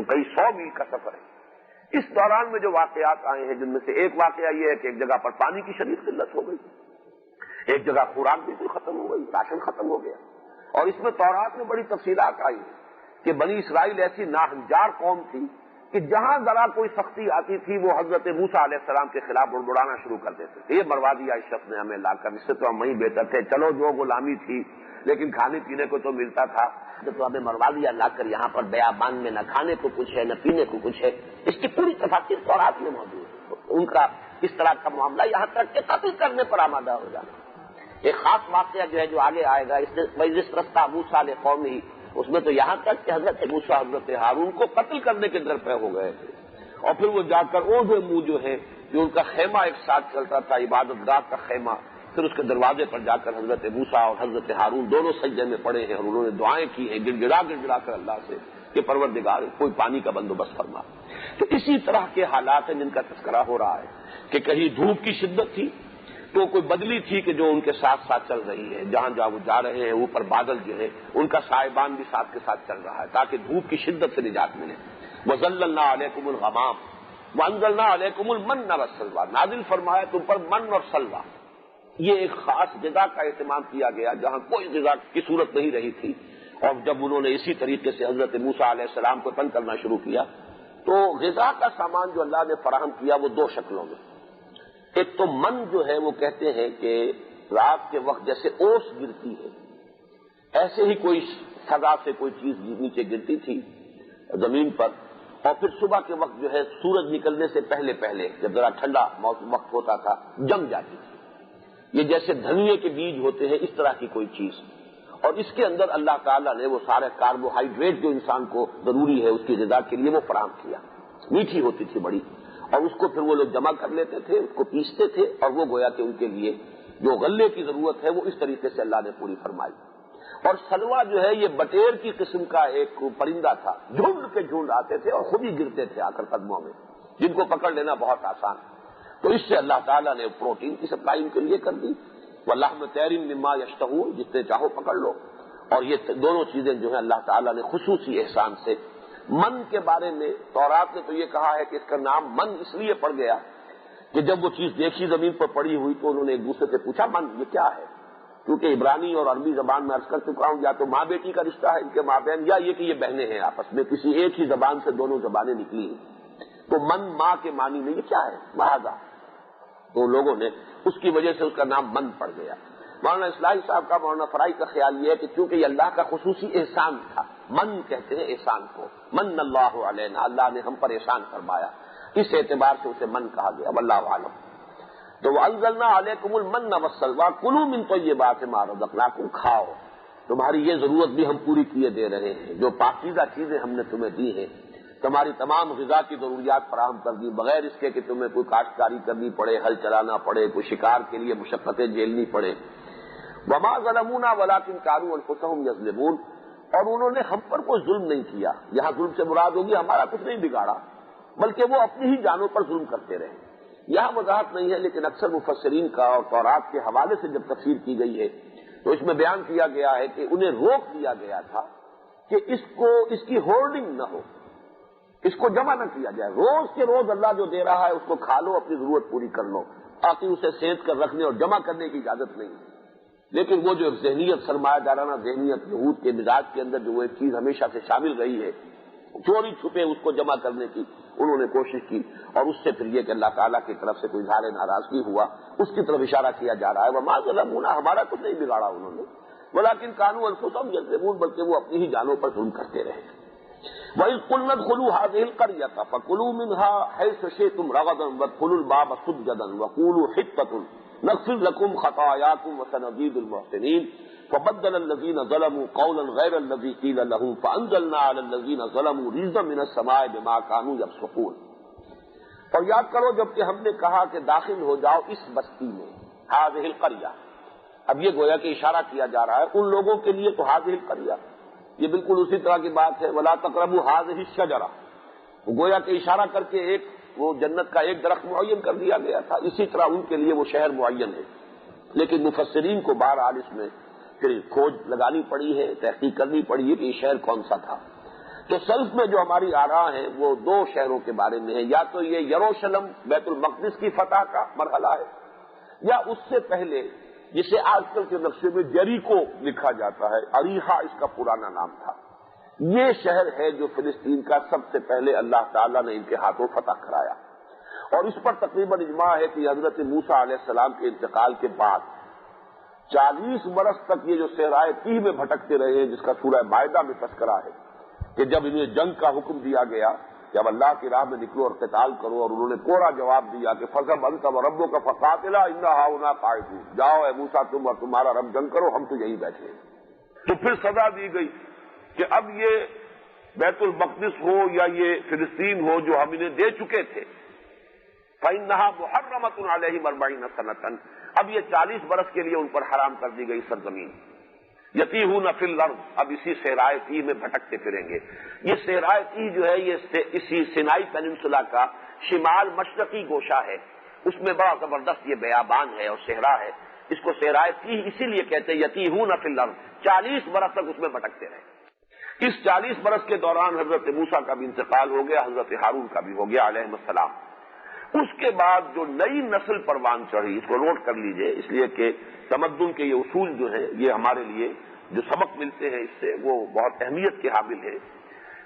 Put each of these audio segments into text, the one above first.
تو کئی 100 میل کا سفر ہے۔ اس دوران میں جو واقعات آئے ہیں، جن میں سے ایک واقعہ یہ ہے کہ ایک جگہ پر پانی کی شدید قلت ہو گئی، ایک جگہ خوراک بالکل ختم ہو گئی، راشن ختم ہو گیا، اور اس میں تورات میں بڑی تفصیلات آئی کہ بنی اسرائیل ایسی ناہنجار قوم تھی کہ جہاں ذرا کوئی سختی آتی تھی وہ حضرت موسیٰ علیہ السلام کے خلاف بڑبڑانا شروع کر دیتے تھے، یہ مروا دیا اس شخص نے ہمیں لا کر، اس سے تو ہم وہیں بہتر تھے، چلو جو غلامی تھی لیکن کھانے پینے کو تو ملتا تھا، تو ہمیں مروا دیا لا کر یہاں پر بیابان میں، نہ کھانے کو کچھ ہے نہ پینے کو کچھ ہے۔ اس کی پوری تفاصیر تورات میں موجود ہے، ان کا اس طرح کا معاملہ، یہاں تک کہ قتل کرنے پر آمادہ ہو جانا۔ ایک خاص واقعہ جو ہے جو آگے آئے گا، اس مجلس رستہ موسیٰ علیہ قوم ہی، اس میں تو یہاں تک کہ حضرت موسیٰ حضرت ہارون کو قتل کرنے کے در پہ ہو گئے تھے، اور پھر وہ جا کر اوڑھے منہ جو ہے، جو ان کا خیمہ ایک ساتھ چلتا تھا، عبادت گاہ کا خیمہ، پھر اس کے دروازے پر جا کر حضرت موسیٰ اور حضرت ہارون دونوں سجدے میں پڑے ہیں، اور انہوں نے دعائیں کی ہیں گڑ گڑا کر اللہ سے کہ پروردگار کوئی پانی کا بندوبست فرما۔ تو اسی طرح کے حالات ہیں جن کا تذکرہ ہو رہا ہے کہ کہیں دھوپ کی شدت تھی تو کوئی بدلی تھی کہ جو ان کے ساتھ ساتھ چل رہی ہے، جہاں جہاں وہ جا رہے ہیں اوپر بادل جو ہے ان کا سائبان بھی ساتھ کے ساتھ چل رہا ہے تاکہ دھوپ کی شدت سے نجات ملے۔ وَظَلَّلْنَا عَلَيْكُمُ الْغَمَامَ وَأَنزَلْنَا عَلَيْكُمُ الْمَنَّ وَالسَّلْوَىٰ، نازل فرمایا تم پر من اور سلوہ، یہ ایک خاص غذا کا اہتمام کیا گیا جہاں کوئی غذا کی صورت نہیں رہی تھی، اور جب انہوں نے اسی طریقے سے حضرت موسیٰ علیہ السلام کو تنگ کرنا شروع کیا تو غذا کا سامان جو اللہ نے فراہم کیا وہ دو شکلوں میں، ایک تو من جو ہے وہ کہتے ہیں کہ رات کے وقت جیسے اوس گرتی ہے ایسے ہی کوئی فضا سے کوئی چیز نیچے گرتی تھی زمین پر، اور پھر صبح کے وقت جو ہے سورج نکلنے سے پہلے پہلے جب ذرا ٹھنڈا وقت ہوتا تھا جم جاتی تھی، یہ جیسے دھنیے کے بیج ہوتے ہیں اس طرح کی کوئی چیز، اور اس کے اندر اللہ تعالیٰ نے وہ سارے کاربوہائیڈریٹ جو انسان کو ضروری ہے اس کی غذا کے لیے وہ فراہم کیا، میٹھی ہوتی تھی بڑی، اور اس کو پھر وہ لوگ جمع کر لیتے تھے، اس کو پیستے تھے، اور وہ گویا کہ ان کے لیے جو غلے کی ضرورت ہے وہ اس طریقے سے اللہ نے پوری فرمائی۔ اور سلوا جو ہے یہ بٹیر کی قسم کا ایک پرندہ تھا، جھنڈ کے جھنڈ آتے تھے اور خود ہی گرتے تھے آ کر قدموں میں، جن کو پکڑ لینا بہت آسان، تو اس سے اللہ تعالیٰ نے پروٹین کی سپلائی ان کے لیے کر دی، وَلَحْمَ طَيْرٍ مِّمَّا يَشْتَهُونَ، جتنے چاہو پکڑ لو، اور یہ دونوں چیزیں جو ہیں اللہ تعالیٰ نے خصوصی احسان سے۔ من کے بارے میں تورات نے تو یہ کہا ہے کہ اس کا نام من اس لیے پڑ گیا کہ جب وہ چیز دیکھی زمین پر پڑی ہوئی تو انہوں نے ایک دوسرے سے پوچھا من یہ کیا ہے، کیونکہ عبرانی اور عربی زبان میں عرض کر چکا ہوں یا تو ماں بیٹی کا رشتہ ہے ان کے مابین، یا یہ کہ یہ بہنیں ہیں آپس میں کسی ایک ہی زبان سے دونوں زبانیں نکلی ہیں، تو من ماں کے معنی میں یہ کیا ہے لہذا، تو لوگوں نے اس کی وجہ سے اس کا نام من پڑ گیا۔ مولانا اصلاحی صاحب کا، مولانا فرائی کا خیال یہ ہے کہ چونکہ یہ اللہ کا خصوصی احسان تھا، من کہتے ہیں احسان کو، من اللہ علینا، اللہ نے ہم پر احسان فرمایا، اس اعتبار سے اسے من کہا گیا، واللہ عالم۔ تو وَأَنزَلْنَا عَلَيْكُمُ الْمَنَّ وَالسَّلْوَىٰ كُلُوا مِن طَيِّبَاتِ مَا رَزَقْنَاكُمْ، کھاؤ، تمہاری یہ ضرورت بھی ہم پوری کیے دے رہے ہیں، جو پاکیزہ چیزیں ہم نے تمہیں دی ہیں، تمہاری تمام غذا کی ضروریات فراہم کر دی بغیر اس کے کہ تمہیں کوئی کاشتکاری کرنی پڑے، ہل چلانا پڑے، کوئی شکار کے لیے مشقتیں جھیلنی پڑے۔ وَمَا ظَلَمُونَا وَلَٰكِن كَانُوا أَنفُسَهُمْ يَظْلِمُونَ، اور انہوں نے ہم پر کوئی ظلم نہیں کیا، یہاں ظلم سے مراد ہوگی ہمارا کچھ نہیں بگاڑا، بلکہ وہ اپنی ہی جانوں پر ظلم کرتے رہے۔ یہاں وضاحت نہیں ہے لیکن اکثر مفسرین کا اور تورات کے حوالے سے جب تفسیر کی گئی ہے تو اس میں بیان کیا گیا ہے کہ انہیں روک دیا گیا تھا کہ اس کی ہولڈنگ نہ ہو، اس کو جمع نہ کیا جائے، روز کے روز اللہ جو دے رہا ہے اس کو کھا لو، اپنی ضرورت پوری کر لو، تاکہ اسے سینت کر رکھنے اور جمع کرنے کی اجازت نہیں ہے۔ لیکن وہ جو ذہنیت سرمایہ دارانہ ذہنیت یہود کے مزاج کے اندر جو وہ ایک چیز ہمیشہ سے شامل رہی ہے چوری چھپے اس کو جمع کرنے کی انہوں نے کوشش کی، اور اس سے پھر یہ کہ اللہ تعالیٰ کی طرف سے کوئی اظہار ناراضگی ہوا اس کی طرف اشارہ کیا جا رہا ہے، وَمَا ظَلَمُونَا، ہمارا کچھ نہیں بگاڑا انہوں نے، وَلَٰكِن كَانُوا أَنفُسَهُمْ يَظْلِمُونَ، بلکہ وہ اپنی ہی جانوں پر ظلم کرتے رہے۔ وَإِذْ قُلْنَا ادْخُلُوا هَٰذِهِ الْقَرْيَةَ فَكُلُوا مِنْهَا حَيْثُ شِئْتُمْ رَغَدًا وَادْخُلُوا الْبَابَ سُجَّدًا وَقُولُوا حِطَّةٌ نغفر لكم خطاياكم وسنزيد المحسنين فبدل الذين ظلموا قولا غير الذي قيل لهم فأنزلنا على الذين ظلموا رجزا من السماء بما كانوا يفسقون۔ اور یاد کرو جب کہ ہم نے کہا کہ داخل ہو جاؤ اس بستی میں، هذه القرية، اب یہ گویا کہ اشارہ کیا جا رہا ہے ان لوگوں کے لیے، تو هذه القرية یہ بالکل اسی طرح کی بات ہے، ولا تقربوا هذه الشجرة، گویا کہ اشارہ کر کے ایک وہ جنت کا ایک درخت معین کر دیا گیا تھا، اسی طرح ان کے لیے وہ شہر معین ہے، لیکن مفسرین کو بہرحال اس میں پھر کھوج لگانی پڑی ہے، تحقیق کرنی پڑی ہے کہ یہ شہر کون سا تھا۔ تو سلف میں جو ہماری آراء ہیں وہ دو شہروں کے بارے میں ہے، یا تو یہ یروشلم بیت المقدس کی فتح کا مرحلہ ہے، یا اس سے پہلے جسے آج کل کے نقشے میں جیریکو لکھا جاتا ہے، اریحا اس کا پرانا نام تھا، یہ شہر ہے جو فلسطین کا سب سے پہلے اللہ تعالیٰ نے ان کے ہاتھوں فتح کرایا۔ اور اس پر تقریباً اجماع ہے کہ حضرت موسیٰ علیہ السلام کے انتقال کے بعد 40 برس تک یہ جو صحرائے تیہ میں بھٹکتے رہے ہیں، جس کا سورہ مائدہ میں تذکرہ ہے کہ جب انہیں جنگ کا حکم دیا گیا کہ اب اللہ کی راہ میں نکلو اور قتال کرو، اور انہوں نے کوڑا جواب دیا کہ فَذْهَبْ أَنْتَ وَرَبُّكَ فَقَاتِلَا إِنَّا هَاهُنَا قَاعِدُونَ، جاؤ اے موسیٰ تم اور تمہارا رب جنگ کرو، ہم تو یہیں بیٹھے ہیں۔ تو پھر سزا دی گئی کہ اب یہ بیت المقدس ہو یا یہ فلسطین ہو جو ہم انہیں دے چکے تھے، فَإِنَّهَا مُحَرَّمَةٌ عَلَيْهِمْ 40 سَنَةً، اب یہ 40 برس کے لیے ان پر حرام کر دی گئی سرزمین۔ یتیہون فی الارض، اب اسی صحرائے تیہ میں بھٹکتے پھریں گے۔ یہ صحرائے تیہ جو ہے یہ اسی سینائی پیننسولا کا شمال مشرقی گوشہ ہے، اس میں بڑا زبردست یہ بیابان ہے اور صحرا ہے، اس کو صحرائے تیہ اسی لیے کہتے ہیں یتیہون فی الارض، 40 برس تک اس میں بھٹکتے رہے۔ اس 40 برس کے دوران حضرت موسیٰ کا بھی انتقال ہو گیا، حضرت ہارون کا بھی ہو گیا علیہ السلام۔ اس کے بعد جو نئی نسل پروان چڑھی، اس کو نوٹ کر لیجئے، اس لیے کہ تمدن کے یہ اصول جو ہیں یہ ہمارے لیے جو سبق ملتے ہیں اس سے وہ بہت اہمیت کے حامل ہے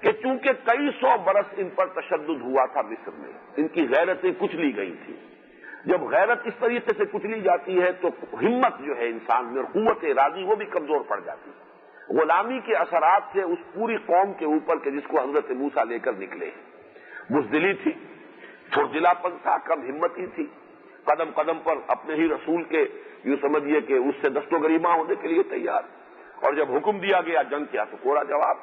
کہ چونکہ کئی سو برس ان پر تشدد ہوا تھا مصر میں، ان کی غیرتیں کچلی گئی تھیں۔ جب غیرت اس طریقے سے کچلی جاتی ہے تو ہمت جو ہے انسان میں اور قوت ارادی وہ بھی کمزور پڑ جاتی ہے۔ غلامی کے اثرات سے اس پوری قوم کے اوپر کہ جس کو حضرت موسیٰ لے کر نکلے، بزدلی تھی، پھردلاپن تھا، کم ہمتی تھی، قدم قدم پر اپنے ہی رسول کے یوں سمجھیے کہ اس سے دست و گریباں ہونے کے لیے تیار، اور جب حکم دیا گیا جنگ کیا تو کوڑا جواب۔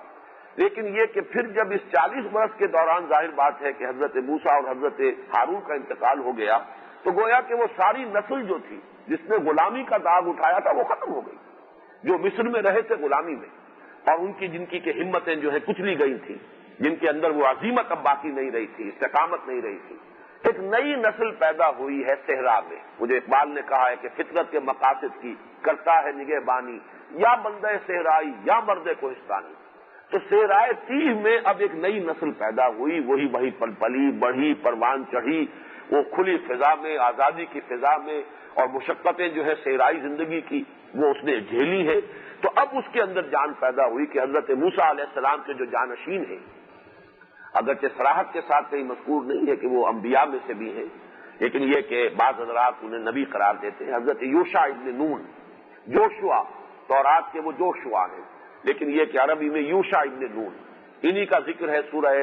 لیکن یہ کہ پھر جب اس 40 برس کے دوران ظاہر بات ہے کہ حضرت موسیٰ اور حضرت ہارون کا انتقال ہو گیا، تو گویا کہ وہ ساری نسل جو تھی جس نے غلامی کا داغ اٹھایا تھا وہ ختم ہو گئی، جو مصر میں رہے تھے غلامی میں، اور ان کی جن کی کہ ہمتیں جو ہے کچلی گئی تھیں، جن کے اندر وہ عزیمت اب باقی نہیں رہی تھی، استقامت نہیں رہی تھی، ایک نئی نسل پیدا ہوئی ہے صحرا میں۔ مجھے اقبال نے کہا ہے کہ فطرت کے مقاصد کی کرتا ہے نگہبانی، یا بندہ صحرائی یا مرد کوہستانی۔ تو صحرائے تیہ میں اب ایک نئی نسل پیدا ہوئی، وہی پل پلی بڑھی، پروان چڑھی، وہ کھلی فضا میں، آزادی کی فضا میں، اور مشقتیں جو ہے صحرائی زندگی کی وہ اس نے جھیلی ہے۔ تو اب اس کے اندر جان پیدا ہوئی کہ حضرت موسیٰ علیہ السلام کے جو جانشین ہیں، اگرچہ صراحت کے ساتھ کہیں مذکور نہیں ہے کہ وہ انبیاء میں سے بھی ہیں، لیکن یہ کہ بعض حضرات انہیں نبی قرار دیتے ہیں، حضرت یوشع ابن نون، جوشوا، تورات کے وہ جوشوا ہیں، لیکن یہ کہ عربی میں یوشع ابن نون، انہی کا ذکر ہے سورہ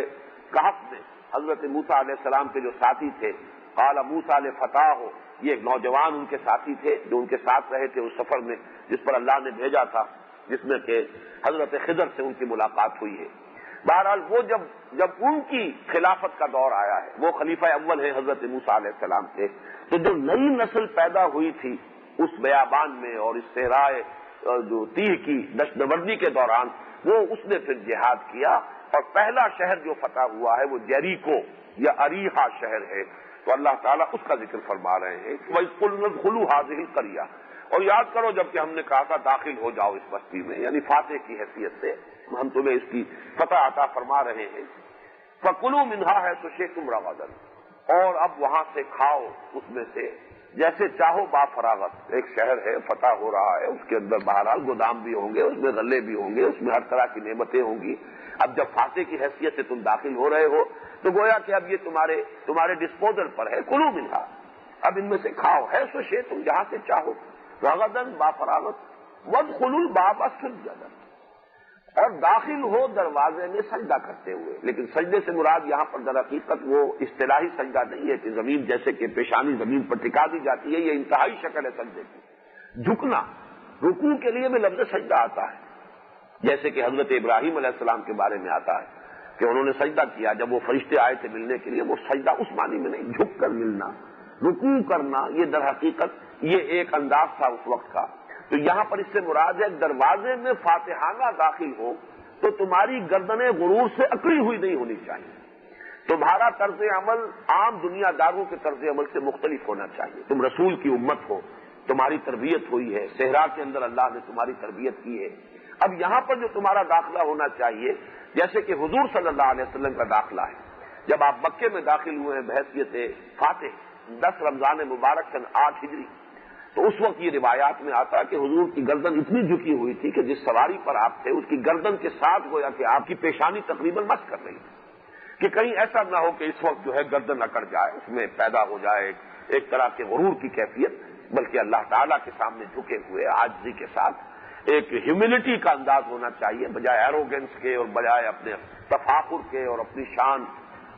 کہف میں۔ حضرت موسیٰ علیہ السلام کے جو ساتھی تھے، قال موسیٰ لفتاہ، یہ ایک نوجوان ان کے ساتھی تھے جو ان کے ساتھ رہے تھے اس سفر میں جس پر اللہ نے بھیجا تھا، جس میں کہ حضرت خضر سے ان کی ملاقات ہوئی ہے۔ بہرحال وہ جب ان کی خلافت کا دور آیا ہے، وہ خلیفہ اول ہیں حضرت موسیٰ علیہ السلام کے، تو جو نئی نسل پیدا ہوئی تھی اس بیابان میں اور اس صحرائے جو تیہ کی دشت نوردی کے دوران، وہ اس نے پھر جہاد کیا، اور پہلا شہر جو فتح ہوا ہے وہ جیریکو یا اریحا شہر ہے۔ تو اللہ تعالیٰ اس کا ذکر فرما رہے ہیں وَإِذْ قُلْنَا ادْخُلُوا هَٰذِهِ الْقَرْيَةَ، اور یاد کرو جب کہ ہم نے کہا تھا داخل ہو جاؤ اس بستی میں، یعنی فاتح کی حیثیت سے ہم تمہیں اس کی فتح عطا فرما رہے ہیں۔ فَكُلُوا مِنْهَا حَيْثُ شِئْتُمْ رَغَدًا، اور اب وہاں سے کھاؤ اس میں سے جیسے چاہو با فراغت۔ ایک شہر ہے فتح ہو رہا ہے، اس کے اندر بہرحال گودام بھی ہوں گے، اس میں غلے بھی ہوں گے، اس میں ہر طرح کی نعمتیں ہوں گی۔ اب جب فاتح کی حیثیت سے تم داخل ہو رہے ہو تو گویا کہ اب یہ تمہارے ڈسپوزل پر ہے، کلو منہا، اب ان میں سے کھاؤ، ہے سو شے تم جہاں سے چاہو، رغدن با فراغت، وادخلوا الباب سجدا، اور داخل ہو دروازے میں سجدہ کرتے ہوئے۔ لیکن سجدے سے مراد یہاں پر در حقیقت وہ اصطلاحی سجدہ نہیں ہے کہ زمین جیسے کہ پیشانی زمین پر ٹکا دی جاتی ہے، یہ انتہائی شکل ہے سجدے کی، جھکنا۔ رکوع کے لیے بھی لفظ سجدہ آتا ہے، جیسے کہ حضرت ابراہیم علیہ السلام کے بارے میں آتا ہے کہ انہوں نے سجدہ کیا جب وہ فرشتے آئے تھے ملنے کے لیے، وہ سجدہ اس معنی میں نہیں، جھک کر ملنا، رکوع کرنا، یہ در حقیقت یہ ایک انداز تھا اس وقت کا۔ تو یہاں پر اس سے مراد ہے دروازے میں فاتحانہ داخل ہو تو تمہاری گردنیں غرور سے اکڑی ہوئی نہیں ہونی چاہیے، تمہارا طرز عمل عام دنیا داروں کے طرز عمل سے مختلف ہونا چاہیے۔ تم رسول کی امت ہو، تمہاری تربیت ہوئی ہے، صحرا کے اندر اللہ نے تمہاری تربیت کی ہے، اب یہاں پر جو تمہارا داخلہ ہونا چاہیے جیسے کہ حضور صلی اللہ علیہ وسلم کا داخلہ ہے، جب آپ مکے میں داخل ہوئے ہیں بحیثیت فاتح 10 رمضان مبارک سن 8 ہجری، تو اس وقت یہ روایات میں آتا ہے کہ حضور کی گردن اتنی جھکی ہوئی تھی کہ جس سواری پر آپ تھے اس کی گردن کے ساتھ گویا کہ آپ کی پیشانی تقریباً مس کر رہی تھی، کہ کہیں ایسا نہ ہو کہ اس وقت جو ہے گردن اکڑ جائے، اس میں پیدا ہو جائے ایک طرح کے غرور کی کیفیت، بلکہ اللہ تعالیٰ کے سامنے جھکے ہوئے عاجزی کے ساتھ ایک ہیوملٹی کا انداز ہونا چاہیے، بجائے ایروگنس کے اور بجائے اپنے تفاخر کے اور اپنی شان،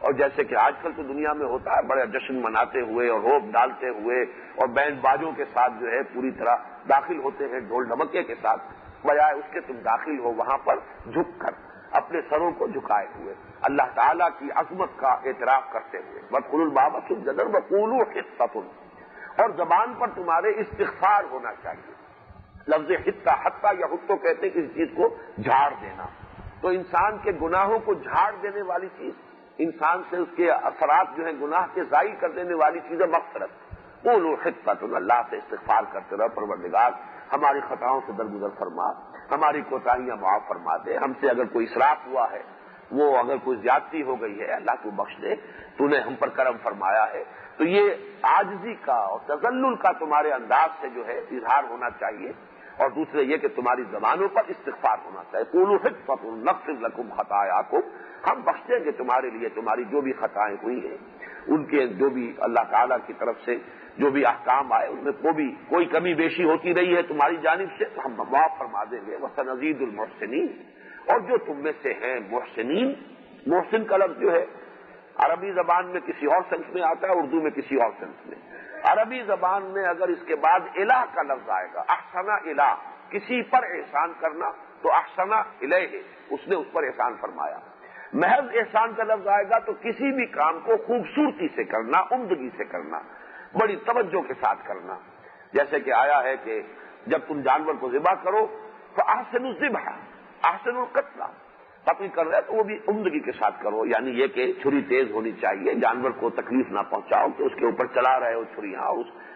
اور جیسے کہ آج کل تو دنیا میں ہوتا ہے بڑے جشن مناتے ہوئے اور روب ڈالتے ہوئے اور بینڈ باجوں کے ساتھ جو ہے پوری طرح داخل ہوتے ہیں ڈھول ڈھمکے کے ساتھ، بجائے اس کے تم داخل ہو وہاں پر جھک کر اپنے سروں کو جھکائے ہوئے اللہ تعالیٰ کی عظمت کا اعتراف کرتے ہوئے، وَادْخُلُوا الْبَابَ سُجَّدًا وَقُولُوا حِطَّةٌ، اور زبان پر تمہارے استغفار ہونا چاہیے۔ لفظ حطہ، حتہ یا حتو کہتے ہیں کسی چیز کو جھاڑ دینا، تو انسان کے گناہوں کو جھاڑ دینے والی چیز، انسان سے اس کے اثرات جو ہیں گناہ کے ضائع کر دینے والی چیزیں مغفرت۔ قولوا حطۃ، اللہ سے استغفار کرتے رہو، پروردگار ہماری خطاؤں سے درگزر فرما، ہماری کوتاہیاں معاف فرما دے، ہم سے اگر کوئی اسراف ہوا ہے، وہ اگر کوئی زیادتی ہو گئی ہے اللہ تو بخش دے، تو نے ہم پر کرم فرمایا ہے۔ تو یہ عاجزی کا اور تذلل کا تمہارے انداز سے جو ہے اظہار ہونا چاہیے، اور دوسرے یہ کہ تمہاری زبانوں پر استغفار ہونا چاہیے۔ قولوا حطۃ نغفر لکم خطایاکم، ہم بخش دیں گے تمہارے لیے تمہاری جو بھی خطائیں ہوئی ہیں، ان کے جو بھی اللہ تعالیٰ کی طرف سے جو بھی احکام آئے ان میں کوئی کمی بیشی ہوتی رہی ہے تمہاری جانب سے تو ہم معاف فرما دیں گے۔ وَسَنَزِيدُ الْمُحْسِنِينَ، اور جو تم میں سے ہیں محسنین، محسن کا لفظ جو ہے عربی زبان میں کسی اور سینس میں آتا ہے، اردو میں کسی اور سینس میں۔ عربی زبان میں اگر اس کے بعد الہ کا لفظ آئے گا، احسن الہ، کسی پر احسان کرنا، تو احسن الیہ، اس نے اس پر احسان فرمایا۔ محض احسان کا لفظ آئے گا تو کسی بھی کام کو خوبصورتی سے کرنا، عمدگی سے کرنا، بڑی توجہ کے ساتھ کرنا، جیسے کہ آیا ہے کہ جب تم جانور کو ذبح کرو فاحسنوا الذبح، احسنوا القتل، قتل کر رہے تو وہ بھی عمدگی کے ساتھ کرو، یعنی یہ کہ چھری تیز ہونی چاہیے، جانور کو تکلیف نہ پہنچاؤ کہ اس کے اوپر چلا رہے ہو چھریاں،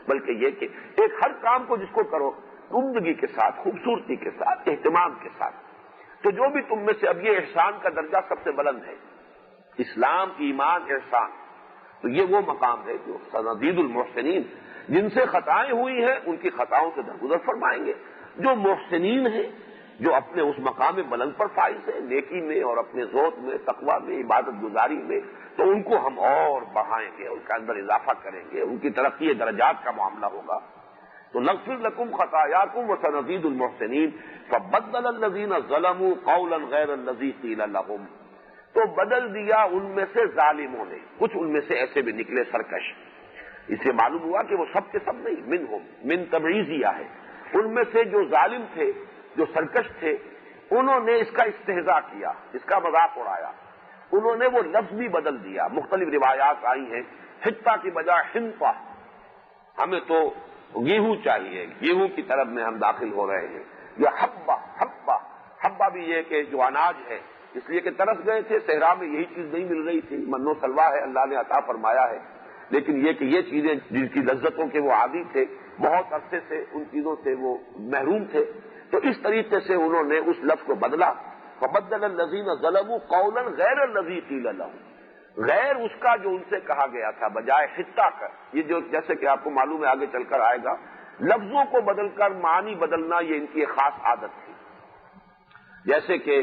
بلکہ یہ کہ ایک ہر کام کو جس کو کرو عمدگی کے ساتھ، خوبصورتی کے ساتھ، اہتمام کے ساتھ۔ تو جو بھی تم میں سے، اب یہ احسان کا درجہ سب سے بلند ہے، اسلام، ایمان، احسان، تو یہ وہ مقام ہے جو سنزید المحسنین، جن سے خطائیں ہوئی ہیں ان کی خطاؤں سے درگزر فرمائیں گے۔ جو محسنین ہیں، جو اپنے اس مقام بلند پر فائز ہیں، نیکی میں اور اپنے ذوق میں، تقویٰ میں، عبادت گزاری میں، تو ان کو ہم اور بڑھائیں گے، ان کے اندر اضافہ کریں گے، ان کی ترقی درجات کا معاملہ ہوگا۔ تو نغفر لکم خطایاکم وسنزید المحسنین فبدل الذین ظلموا قولا غیر الذی قیل لهم، تو بدل دیا ان میں سے ظالموں نے، کچھ ان میں سے ایسے بھی نکلے سرکش، اسے معلوم ہوا کہ وہ سب کے سب نہیں، منہم، من تبعیضیہ ہے، ان میں سے جو ظالم تھے، جو سرکش تھے، انہوں نے اس کا استہزاء کیا، اس کا مذاق اڑایا، انہوں نے وہ لفظ بھی بدل دیا۔ مختلف روایات آئی ہیں، حطہ کی بجائے حنطہ، ہمیں تو گیہوں چاہیے، گیہوں کی طرف میں ہم داخل ہو رہے ہیں، یا حبہ، حبہ، حبہ بھی یہ کہ جو اناج ہے، اس لیے کہ ترس گئے تھے، صحرا میں یہی چیز نہیں مل رہی تھی، من و سلوا ہے، اللہ نے عطا فرمایا ہے، لیکن یہ کہ یہ چیزیں جن کی لذتوں کے وہ عادی تھے، بہت عرصے سے ان چیزوں سے وہ محروم تھے، تو اس طریقے سے انہوں نے اس لفظ کو بدلا، فبدل الذین ظلموا قولا غیر الذی قیل لهم، غیر اس کا جو ان سے کہا گیا تھا، بجائے حطہ کر، یہ جو جیسے کہ آپ کو معلوم ہے آگے چل کر آئے گا، لفظوں کو بدل کر معنی بدلنا یہ ان کی ایک خاص عادت تھی، جیسے کہ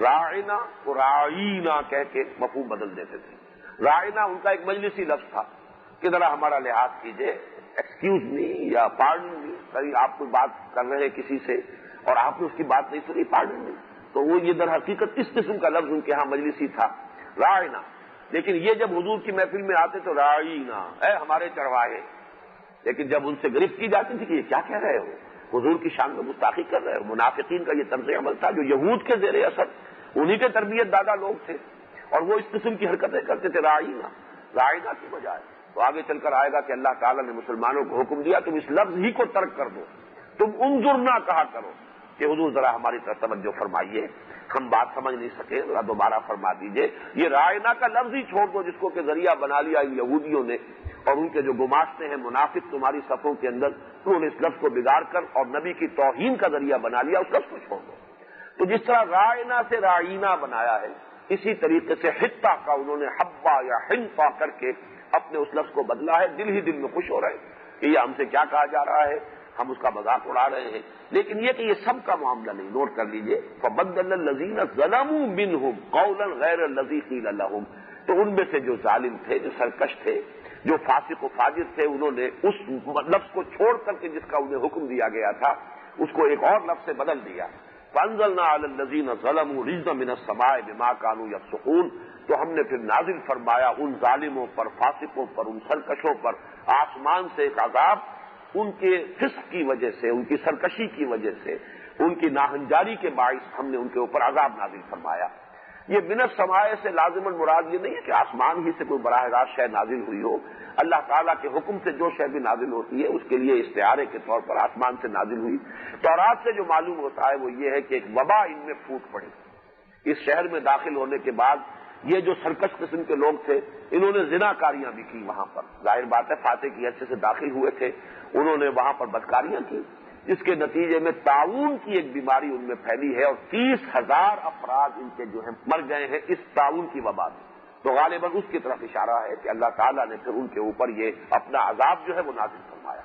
راعنا کو راعینا کہہ کے مفہوم بدل دیتے تھے۔ راعنا ان کا ایک مجلسی لفظ تھا کہ ذرا ہمارا لحاظ کیجئے، ایکسکیوز می یا پارڈن می، کہیں آپ کوئی بات کر رہے ہیں کسی سے اور آپ نے اس کی بات نہیں سنی، پارڈن می، تو وہ یہ در حقیقت اس قسم کا لفظ ان کے ہاں مجلسی تھا، راعنا۔ لیکن یہ جب حضور کی محفل میں آتے تو راعینا، اے ہمارے چرواہے، لیکن جب ان سے گرفت کی جاتی تھی کہ یہ کیا کہہ رہے ہو، حضور کی شان میں گستاخی کر رہے ہو، منافقین کا یہ طرز عمل تھا جو یہود کے زیر اثر، انہی کے تربیت دادا لوگ تھے، اور وہ اس قسم کی حرکتیں کرتے تھے، راعینا، راعینا کی بجائے۔ تو آگے چل کر آئے گا کہ اللہ تعالیٰ نے مسلمانوں کو حکم دیا تم اس لفظ ہی کو ترک کر دو، تم انظرنا کہا کرو کہ حضور ذرا ہماری طرف توجہ فرمائیے، ہم بات سمجھ نہیں سکے، ذرا دوبارہ فرما دیجئے، یہ رائنا کا لفظ ہی چھوڑ دو جس کو کہ ذریعہ بنا لیا ان یہودیوں نے، اور ان کے جو گماشتے ہیں منافق تمہاری صفوں کے اندر، انہوں نے اس لفظ کو بگاڑ کر اور نبی کی توہین کا ذریعہ بنا لیا، اس لفظ کو چھوڑ دو۔ تو جس طرح رائنا سے رائنا بنایا ہے، اسی طریقے سے حتہ کا انہوں نے حبا یا حنفا کر کے اپنے اس لفظ کو بدلا ہے. دل ہی دل میں خوش ہو رہے ہیں کہ یہ ہم سے کیا کہا جا رہا ہے، ہم اس کا مذاق اڑا رہے ہیں. لیکن یہ کہ یہ سب کا معاملہ نہیں، نوٹ کر لیجئے. فَبَدَّلَ الَّذِينَ ظَلَمُوا مِنْهُمْ قَوْلًا غَيْرَ الَّذِي قِيلَ لَهُمْ. تو ان میں سے جو ظالم تھے، جو سرکش تھے، جو فاسق و فاجر تھے، انہوں نے اس لفظ کو چھوڑ کر کے جس کا انہیں حکم دیا گیا تھا اس کو ایک اور لفظ سے بدل دیا. فَأَنزَلْنَا عَلَى الَّذِينَ ظَلَمُوا رِجْزًا مِنَ السَّمَاءِ بِمَا كَانُوا يَفْسُقُونَ. تو ہم نے پھر نازل فرمایا ان ظالموں پر، فاسقوں پر، ان سرکشوں پر آسمان سے ایک عذاب، ان کے فسق کی وجہ سے، ان کی سرکشی کی وجہ سے، ان کی ناہنجاری کے باعث ہم نے ان کے اوپر عذاب نازل فرمایا. یہ من السماء سے لازماً مراد یہ نہیں ہے کہ آسمان ہی سے کوئی براہ راست شے نازل ہوئی ہو. اللہ تعالیٰ کے حکم سے جو شے بھی نازل ہوتی ہے اس کے لیے استعارے کے طور پر آسمان سے نازل ہوئی. تورات سے جو معلوم ہوتا ہے وہ یہ ہے کہ ایک وبا ان میں پھوٹ پڑی. اس شہر میں داخل ہونے کے بعد یہ جو سرکش قسم کے لوگ تھے انہوں نے زنا کاریاں بھی کی. وہاں پر ظاہر بات ہے فاتح کی حیثیت سے داخل ہوئے تھے، انہوں نے وہاں پر بدکاریاں کی، جس کے نتیجے میں طاعون کی ایک بیماری ان میں پھیلی ہے اور 30,000 افراد ان کے جو ہیں مر گئے ہیں اس طاعون کی وبا میں. تو غالباً اس کی طرف اشارہ ہے کہ اللہ تعالیٰ نے پھر ان کے اوپر یہ اپنا عذاب جو ہے وہ نازل فرمایا.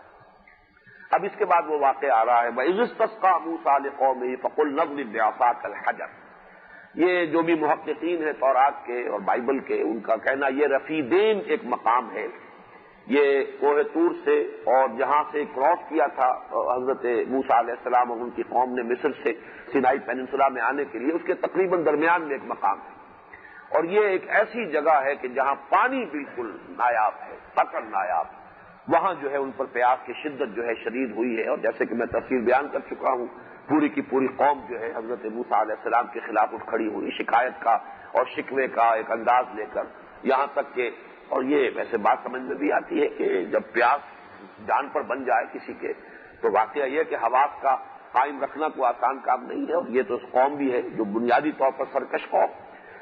اب اس کے بعد وہ واقعہ آ رہا ہے وَإِذِ اسْتَسْقَىٰ مُوسَىٰ لِقَوْمِهِ فَقُلْنَا اضْرِب بِّعَصَاكَ الْحَجَرَ. یہ جو بھی محققین ہیں تورات کے اور بائبل کے، ان کا کہنا یہ رفیدین ایک مقام ہے. یہ کوہ طور سے اور جہاں سے کراس کیا تھا حضرت موسیٰ علیہ السلام اور ان کی قوم نے مصر سے سینائی پیننسولا میں آنے کے لیے، اس کے تقریباً درمیان میں ایک مقام ہے. اور یہ ایک ایسی جگہ ہے کہ جہاں پانی بالکل نایاب ہے، قطر نایاب. وہاں جو ہے ان پر پیاس کی شدت جو ہے شدید ہوئی ہے، اور جیسے کہ میں تفصیل بیان کر چکا ہوں پوری کی پوری قوم جو ہے حضرت موسیٰ علیہ السلام کے خلاف اٹھ کھڑی ہوئی، شکایت کا اور شکوے کا ایک انداز لے کر. یہاں تک کہ اور یہ ویسے بات سمجھ میں بھی آتی ہے کہ جب پیاس جان پر بن جائے کسی کے تو واقعہ یہ کہ حواس کا قائم رکھنا کوئی آسان کام نہیں ہے. اور یہ تو قوم بھی ہے جو بنیادی طور پر سرکش قوم.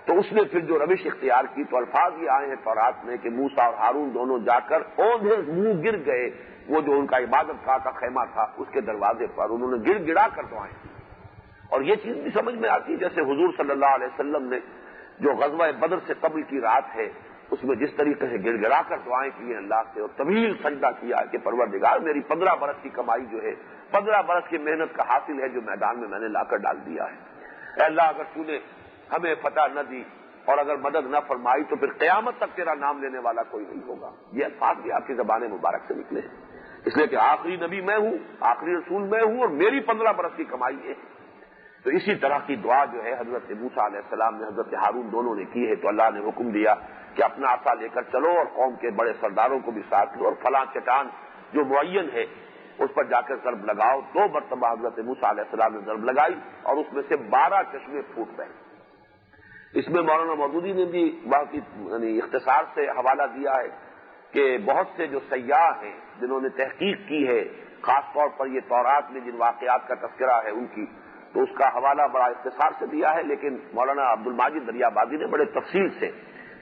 تو اس نے پھر جو روش اختیار کی تو الفاظ یہ آئے ہیں تورات میں کہ موسیٰ اور ہارون دونوں جا کر اوندھے منہ گر گئے. وہ جو ان کا عبادت گاہ کا خیمہ تھا اس کے دروازے پر انہوں نے گر گڑا کر دعائیں کی. اور یہ چیز بھی سمجھ میں آتی ہے جیسے حضور صلی اللہ علیہ وسلم نے جو غزوہ بدر سے قبل کی رات ہے اس میں جس طریقے سے گڑ گڑا کر دعائیں کی ہیں اللہ سے اور طویل سجدہ کیا کہ پروردگار میری 15 برس کی کمائی جو ہے 15 برس کی محنت کا حاصل ہے جو میدان میں نے لا کر ڈال دیا ہے. اے اللہ اگر تو نے ہمیں فتح نہ دی اور اگر مدد نہ فرمائی تو پھر قیامت تک تیرا نام لینے والا کوئی نہیں ہوگا. یہ الفاظ بھی آپ کی زبان مبارک سے نکلے ہیں. اس لیے کہ آخری نبی میں ہوں، آخری رسول میں ہوں اور میری 15 برس کی کمائی ہے. تو اسی طرح کی دعا جو ہے حضرت موسیٰ علیہ السلام نے حضرت ہارون دونوں نے کی ہے. تو اللہ نے حکم دیا کہ اپنا عصا لے کر چلو اور قوم کے بڑے سرداروں کو بھی ساتھ لو اور فلاں چٹان جو معین ہے اس پر جا کر ضرب لگاؤ. 2 مرتبہ حضرت موسیٰ علیہ السلام نے ضرب لگائی اور اس میں سے 12 چشمے پھوٹ گئے. اس میں مولانا مودودی نے بھی بہت یعنی اختصار سے حوالہ دیا ہے کہ بہت سے جو سیاح ہیں جنہوں نے تحقیق کی ہے خاص طور پر یہ تورات میں جن واقعات کا تذکرہ ہے ان کی، تو اس کا حوالہ بڑا اختصار سے دیا ہے. لیکن مولانا عبد الماجد دریابادی نے بڑے تفصیل سے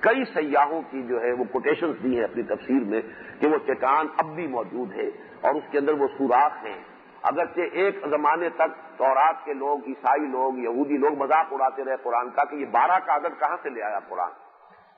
کئی سیاحوں کی جو ہے وہ کوٹیشنز دی ہیں اپنی تفسیر میں کہ وہ چٹان اب بھی موجود ہے اور اس کے اندر وہ سوراخ ہیں. اگرچہ ایک زمانے تک تورات کے لوگ، عیسائی لوگ، یہودی لوگ مذاق اڑاتے رہے قرآن کا کہ یہ 12 کا عدد کہاں سے لے آیا قرآن،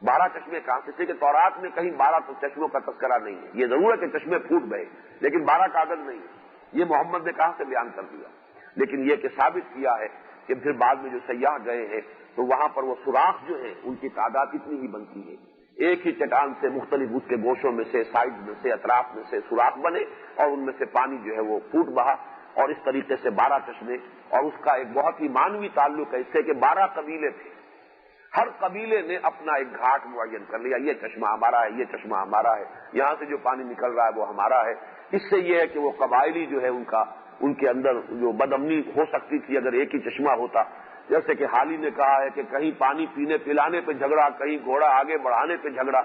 12 چشمے کہاں سے؟ اس لیے کہ تورات میں کہیں 12 چشموں کا تذکرہ نہیں ہے. یہ ضرور ہے کہ چشمے پھوٹ گئے لیکن 12 کا عدد نہیں ہے. یہ محمد نے کہاں سے بیان کر دیا؟ لیکن یہ کہ ثابت کیا ہے کہ پھر بعد میں جو سیاح گئے ہیں تو وہاں پر وہ سوراخ جو ہیں ان کی تعداد اتنی ہی بنتی ہے. ایک ہی چٹان سے مختلف اس کے گوشوں میں سے، سائڈ میں سے، اطراف میں سے سوراخ بنے اور ان میں سے پانی جو ہے وہ پھوٹ بہا اور اس طریقے سے 12 چشمے. اور اس کا ایک بہت ہی مانوی تعلق ہے اس سے کہ 12 قبیلے تھے، ہر قبیلے نے اپنا ایک گھاٹ معین کر لیا، یہ چشمہ ہمارا ہے، یہ چشمہ ہمارا ہے، یہاں سے جو پانی نکل رہا ہے وہ ہمارا ہے. اس سے یہ ہے کہ وہ قبائلی جو ہے ان کے اندر جو بدامنی ہو سکتی تھی اگر ایک ہی چشمہ ہوتا. جیسے کہ حالی نے کہا ہے کہ کہیں پانی پینے پلانے پہ جھگڑا، کہیں گھوڑا آگے بڑھانے پہ جھگڑا،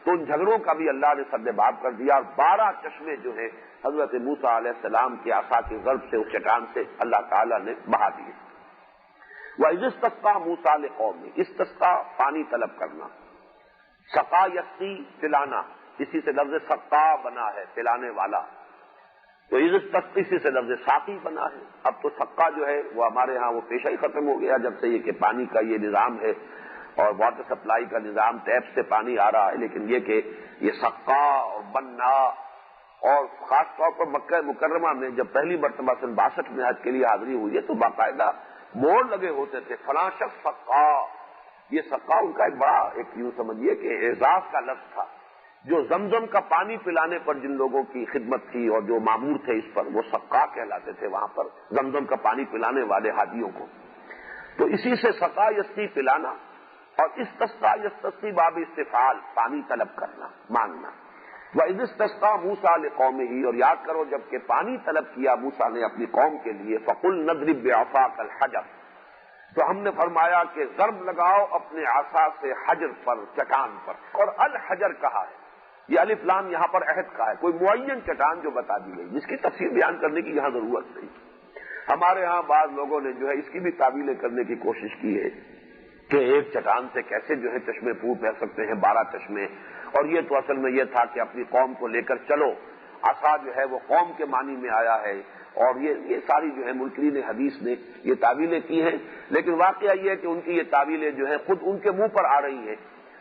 تو ان جھگڑوں کا بھی اللہ نے سد باب کر دیا. اور 12 چشمے جو ہیں حضرت موسیٰ علیہ السلام کے عصا کی ضرب سے اس چٹان سے اللہ تعالیٰ نے بہا دیے. وَإِذِ اسْتَسْقَىٰ مُوسَىٰ لِقَوْمِهِ، استسقا پانی طلب کرنا، سقا یسقی پلانا، اسی سے لفظ سقا بنا ہے پلانے والا. تو عزت تخصیصی سے لفظ ساقی بنا ہے. اب تو سقا جو ہے وہ ہمارے ہاں وہ پیشہ ہی ختم ہو گیا جب سے یہ کہ پانی کا یہ نظام ہے اور واٹر سپلائی کا نظام ٹیپ سے پانی آ رہا ہے. لیکن یہ کہ یہ سقا اور بننا، اور خاص طور پر مکہ مکرمہ میں جب پہلی مرتبہ سن 62 میں حج کے لیے حاضری ہوئی ہے تو باقاعدہ بورڈ لگے ہوتے تھے فلاں شخص سقا. یہ سقا ان کا ایک بڑا ایک یوں سمجھیے کہ اعزاز کا لفظ تھا. جو زمزم کا پانی پلانے پر جن لوگوں کی خدمت تھی اور جو مامور تھے اس پر، وہ سقا کہلاتے تھے وہاں پر زمزم کا پانی پلانے والے حاجیوں کو. تو اسی سے سقا یسقی پلانا، اور استسقا یستسقی باب استفعال پانی طلب کرنا، مانگنا. وَإِذِ اسْتَسْقَىٰ مُوسَىٰ لِقَوْمِهِ، اور یاد کرو جب کہ پانی طلب کیا موسیٰ نے اپنی قوم کے لیے، فَقُلْ نَضْرِب بِّعَصَاكَ الْحَجَرَ، تو ہم نے فرمایا کہ ضرب لگاؤ اپنے عصا سے حجر پر، چٹان پر. اور الحجر کہا ہے، یہ الف لام یہاں پر عہد کا ہے، کوئی معین چٹان جو بتا دی گئی جس کی تفصیل بیان کرنے کی یہاں ضرورت نہیں. ہمارے ہاں بعض لوگوں نے جو ہے اس کی بھی تعویلیں کرنے کی کوشش کی ہے کہ ایک چٹان سے کیسے جو ہے چشمے پھوٹ رہ سکتے ہیں 12 چشمے. اور یہ تو اصل میں یہ تھا کہ اپنی قوم کو لے کر چلو، عصا جو ہے وہ قوم کے معنی میں آیا ہے. اور یہ ساری جو ہے منکرین حدیث نے یہ تعویلیں کی ہیں. لیکن واقعہ یہ ہے کہ ان کی یہ تعویلیں جو ہیں خود ان کے منہ پر آ رہی ہیں،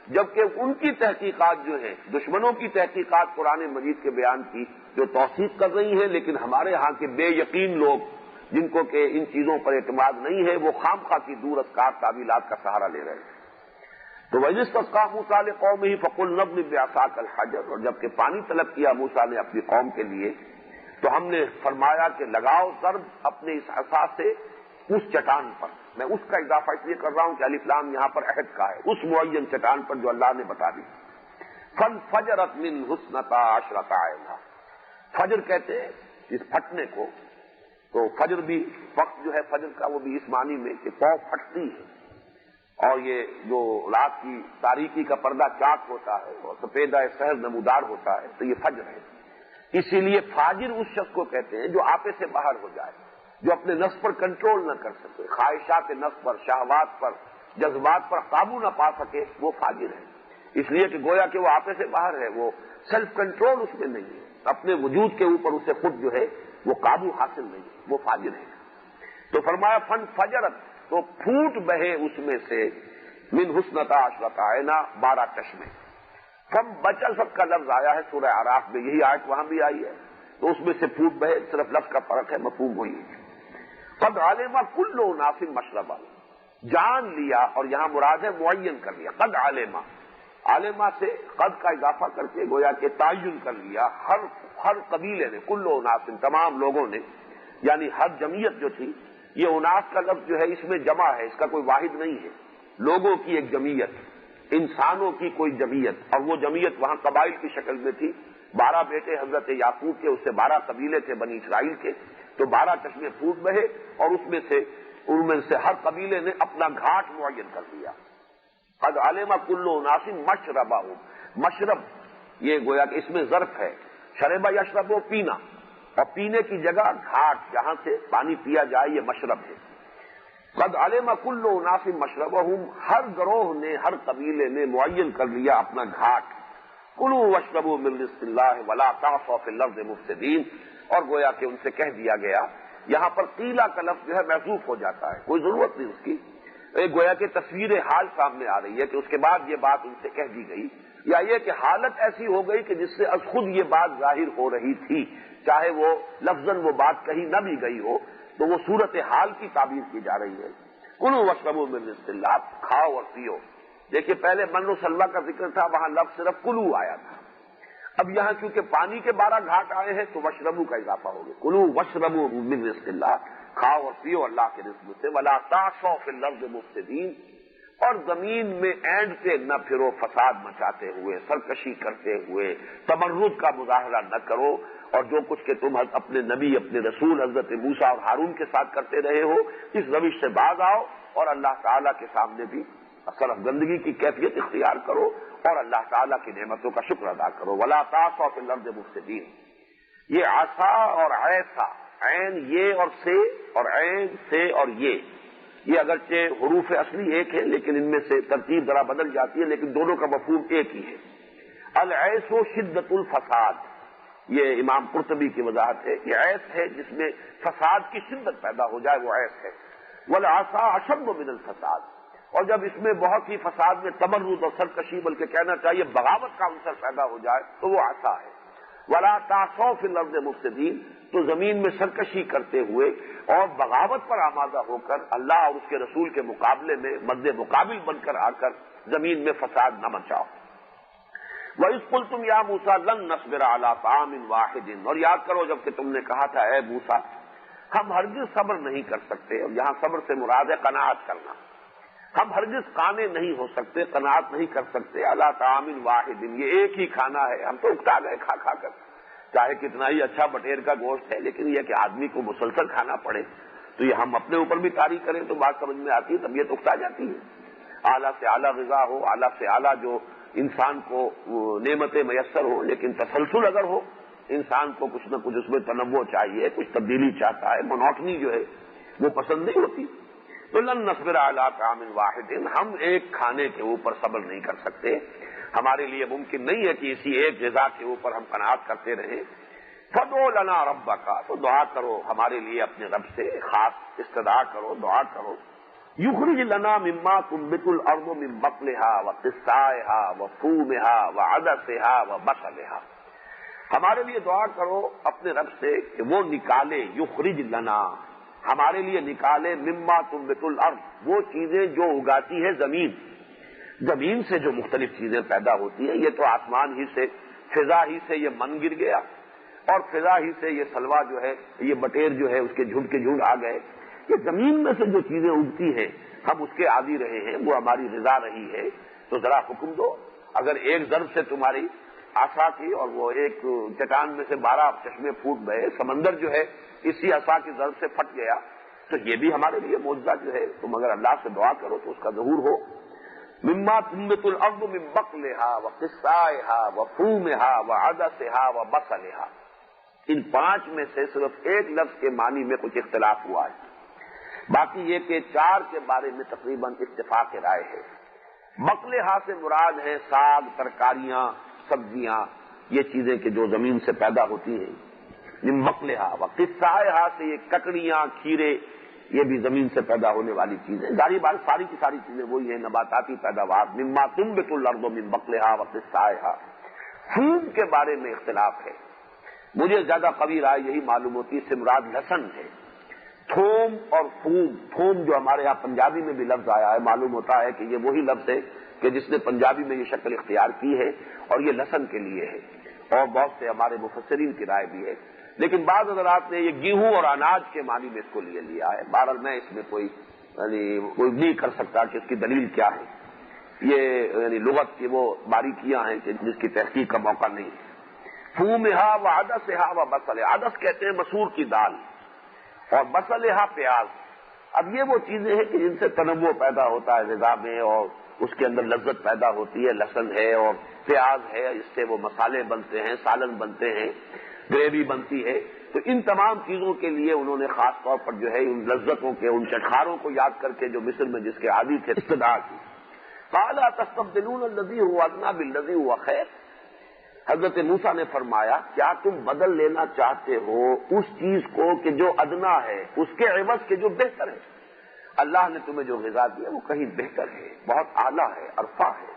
جبکہ ان کی تحقیقات جو ہیں دشمنوں کی تحقیقات قرآن مجید کے بیان کی جو توثیق کر رہی ہیں. لیکن ہمارے ہاں کے بے یقین لوگ جن کو کہ ان چیزوں پر اعتماد نہیں ہے، وہ خام خواہ کی دور ازکار تعویلات کا سہارا لے رہے ہیں. تو وَإِذِ اسْتَسْقَىٰ مُوسَىٰ لِقَوْمِهِ فَقُلْ نَضْرِب بِّعَصَاكَ الْحَجَرَ، اور جب کہ پانی طلب کیا موسیٰ نے اپنی قوم کے لیے تو ہم نے فرمایا کہ لگاؤ ضرب اپنے اس عصا سے اس چٹان پر. میں اس کا اضافہ اس لیے کر رہا ہوں کہ الف لام یہاں پر عہد کا ہے، اس معین چٹان پر جو اللہ نے بتا دی. فَانْفَجَرَتْ مِنْهُ اثْنَتَا عَشْرَةَ عَيْنًا، فجر کہتے ہیں اس پھٹنے کو. تو فجر بھی وقت جو ہے فجر کا وہ بھی اس معنی میں کہ پاؤ پھٹتی ہے، اور یہ جو رات کی تاریکی کا پردہ چاک ہوتا ہے اور سفیدہ سحر نمودار ہوتا ہے، تو یہ فجر ہے. اسی لیے فاجر اس شخص کو کہتے ہیں جو آپے سے باہر ہو جائے، جو اپنے نفس پر کنٹرول نہ کر سکے، خواہشات نفس پر، شہوات پر، جذبات پر قابو نہ پا سکے، وہ فاجر ہے. اس لیے کہ گویا کہ وہ آپے سے باہر ہے، وہ سیلف کنٹرول اس میں نہیں ہے، اپنے وجود کے اوپر اسے خود جو ہے وہ قابو حاصل نہیں ہے، وہ فاجر ہے. تو فرمایا فن فجرت، تو پھوٹ بہے اس میں سے من حسنتا عشرۃ عینا 12 چشمے. فم بچت کا لفظ آیا ہے سورہ اعراف میں، یہی آیت وہاں بھی آئی ہے. تو اس میں سے پھوٹ بہے، صرف لفظ کا فرق ہے، مفہوم وہی ہے. قد علم کل اناس مشربہ، جان لیا، اور یہاں مراد ہے معین کر لیا. قد علم، عالمہ سے قد کا اضافہ کر کے گویا کہ تعین کر لیا ہر قبیلے نے، کل اناس تمام لوگوں نے، یعنی ہر جمعیت جو تھی. یہ اناس کا لفظ جو ہے اس میں جمع ہے، اس کا کوئی واحد نہیں ہے. لوگوں کی ایک جمعیت، انسانوں کی کوئی جمعیت، اور وہ جمعیت وہاں قبائل کی شکل میں تھی. 12 بیٹے حضرت یعقوب کے، اس سے 12 قبیلے تھے بنی اسرائیل کے. تو 12 چشمے پھوٹ بہے، اور ان میں سے ہر قبیلے نے اپنا گھاٹ معین کر دیا. قد علم کل اناس مشربہم، مشرب یہ گویا کہ اس میں ظرف ہے. شرب یشرب و پینا، اور پینے کی جگہ گھاٹ جہاں سے پانی پیا جائے یہ مشرب ہے. قد علم کل اناس مشربہم، ہر گروہ نے، ہر قبیلے نے معین کر لیا اپنا گھاٹ. کلوا واشربوا من رزق اللہ ولا تعصوا فی الارض مفسدین، اور گویا کہ ان سے کہہ دیا گیا. یہاں پر قیلا کا لفظ جو ہے محذوف ہو جاتا ہے، کوئی ضرورت نہیں اس کی. ایک گویا کہ تصویر حال سامنے آ رہی ہے کہ اس کے بعد یہ بات ان سے کہہ دی گئی، یا یہ کہ حالت ایسی ہو گئی کہ جس سے از خود یہ بات ظاہر ہو رہی تھی، چاہے وہ لفظاً وہ بات کہی نہ بھی گئی ہو، تو وہ صورت حال کی تعبیر کی جا رہی ہے. کلوا واشربوا من رزق اللہ، کھاؤ اور پیو. دیکھیے پہلے من و سلوہ کا ذکر تھا، وہاں لفظ صرف کلو آیا تھا. اب یہاں چونکہ پانی کے 12 گھاٹ آئے ہیں تو وشربو کا اضافہ ہو گیا. کلوا واشربوا من رزق اللہ، کھاؤ اور پیو اللہ کے رزق سے. ولا تعصوا فی الارض مفسدین، اور زمین میں اینڈ پہ نہ پھرو فساد مچاتے ہوئے، سرکشی کرتے ہوئے، تمرد کا مظاہرہ نہ کرو. اور جو کچھ کہ تم اپنے نبی، اپنے رسول حضرت موسیٰ اور ہارون کے ساتھ کرتے رہے ہو، اس روش سے باز آؤ، اور اللہ تعالیٰ کے سامنے بھی صرف گندگی کی کیفیت اختیار کرو، اور اللہ تعالیٰ کی نعمتوں کا شکر ادا کرو. ولا تعصوا فی الارض مفسدین. یہ عصا اور عیسا، عین یہ اور سے، اور عین سے اور یہ اگرچہ حروف اصلی ایک ہے لیکن ان میں سے ترتیب ذرا بدل جاتی ہے، لیکن دونوں کا مفہوم ایک ہی ہے. العیس شدت الفساد، یہ امام قرطبی کی وضاحت ہے، یہ عیش ہے جس میں فساد کی شدت پیدا ہو جائے، وہ عیش ہے۔ والعصا اشد من الفساد، اور جب اس میں بہت ہی فساد میں تمرد اور سرکشی بلکہ کہنا چاہیے بغاوت کا عنصر پیدا ہو جائے تو وہ عصا ہے۔ ولا تعصوا فی الارض مفسدین، تو زمین میں سرکشی کرتے ہوئے اور بغاوت پر آمادہ ہو کر اللہ اور اس کے رسول کے مقابلے میں مد مقابل بن کر آ کر زمین میں فساد نہ مچاؤ۔ وَإِذْ قُلْتُمْ يَا مُوسَىٰ لَن نَّصْبِرَ عَلَىٰ طَعَامٍ وَاحِدٍ، اور یاد کرو جب کہ تم نے کہا تھا اے موسیٰ ہم ہرگز صبر نہیں کر سکتے، اور یہاں صبر سے مراد ہے قناعت کرنا، ہم ہرگز قانع نہیں ہو سکتے، قناعت نہیں کر سکتے عَلَىٰ طَعَامٍ وَاحِدٍ، یہ ایک ہی کھانا ہے، ہم تو اکتا گئے کھا کھا کر، چاہے کتنا ہی اچھا بٹیر کا گوشت ہے، لیکن یہ کہ آدمی کو مسلسل کھانا پڑے تو یہ ہم اپنے اوپر بھی طاری کریں تو بات سمجھ میں آتی ہے، طبیعت اکتا جاتی ہے۔ اعلیٰ سے اعلیٰ غذا ہو، اعلیٰ سے اعلیٰ جو انسان کو نعمتیں میسر ہو، لیکن تسلسل اگر ہو، انسان کو کچھ نہ کچھ اس میں تنوع چاہیے، کچھ تبدیلی چاہتا ہے، مونوٹنی جو ہے وہ پسند نہیں ہوتی، تو لن نصبر علی طعام واحد، ہم ایک کھانے کے اوپر صبر نہیں کر سکتے، ہمارے لیے ممکن نہیں ہے کہ اسی ایک غذا کے اوپر ہم قناعت کرتے رہیں۔ فادع لنا ربک، تو دعا کرو ہمارے لیے اپنے رب سے، خاص استدعا کرو، دعا کرو۔ یخرج لنا مما تنبت الارض من بقلها وقثائها وفومها وعدسها وبصلها، ہمارے لیے دعا کرو اپنے رب سے کہ وہ نکالے، یخرج لنا، ہمارے لیے نکالے، مما تنبت الارض، وہ چیزیں جو اگاتی ہے زمین، زمین سے جو مختلف چیزیں پیدا ہوتی ہیں، یہ تو آسمان ہی سے، فضا ہی سے یہ من گر گیا، اور فضا ہی سے یہ سلوا جو ہے، یہ بٹیر جو ہے اس کے جھنڈ کے جھنڈ آ گئے، یہ زمین میں سے جو چیزیں اگتی ہیں ہم اس کے عادی رہے ہیں، وہ ہماری غذا رہی ہے، تو ذرا حکم دو، اگر ایک ضرب سے تمہاری عصا کی اور وہ ایک چٹان میں سے 12 چشمے پھوٹ گئے، سمندر جو ہے اسی عصا کی ضرب سے پھٹ گیا، تو یہ بھی ہمارے لیے معجزہ جو ہے، تم اگر اللہ سے دعا کرو تو اس کا ظہور ہو۔ مما تنبت الارض من بقلها وقثائها وفومها وعدسها وبصلها، ان 5 میں سے صرف ایک لفظ کے معنی میں کچھ اختلاف ہوا ہے، باقی یہ کہ 4 کے بارے میں تقریباً اتفاق رائے ہے۔ بقلها سے مراد ہے ساگ، ترکاریاں، سبزیاں، یہ چیزیں کہ جو زمین سے پیدا ہوتی ہیں، من بقلها، وقثائها سے یہ ککڑیاں، کھیرے، یہ بھی زمین سے پیدا ہونے والی چیزیں، ظاہر بات ساری کی ساری چیزیں وہی ہیں، نباتاتی پیداوار، مما تنبت الارض من بقلها وقثائها۔ فوم کے بارے میں اختلاف ہے، مجھے زیادہ قوی رائے یہی معلوم ہوتی ہے، اس سے مراد لہسن ہے۔ تھوم اور فوم، تھوم جو ہمارے یہاں پنجابی میں بھی لفظ آیا ہے، معلوم ہوتا ہے کہ یہ وہی لفظ ہے کہ جس نے پنجابی میں یہ شکل اختیار کی ہے، اور یہ لہسن کے لیے ہے، اور بہت سے ہمارے مفسرین کی رائے بھی ہے، لیکن بعض حضرات نے یہ گیہوں اور اناج کے معنی میں اس کو لیا ہے۔ بہرحال میں اس میں کوئی نہیں کر سکتا کہ اس کی دلیل کیا ہے، یہ لغت کی وہ باریکیاں ہیں کہ جس کی تحقیق کا موقع نہیں ہے۔ فومہا وعدسہا وبصلہا، عدس کہتے ہیں مسور کی دال، اور بصلہا پیاز۔ اب یہ وہ چیزیں ہیں کہ جن سے تنوع پیدا ہوتا ہے غذا میں، اور اس کے اندر لذت پیدا ہوتی ہے، لہسن ہے اور پیاز ہے، اس سے وہ مسالے بنتے ہیں، سالن بنتے ہیں، گریوی بنتی ہے، تو ان تمام چیزوں کے لیے انہوں نے خاص طور پر جو ہے ان لذتوں کے، ان چٹخاروں کو یاد کر کے جو مصر میں جس کے عادی تھے استدعا کی۔ قال تستبدلون الذی هو ادنی بالذی هو خیر، حضرت موسیٰ نے فرمایا کیا تم بدل لینا چاہتے ہو اس چیز کو کہ جو ادنا ہے اس کے عوض کے جو بہتر ہے؟ اللہ نے تمہیں جو غذا دی ہے وہ کہیں بہتر ہے، بہت اعلیٰ ہے، ارفع ہے،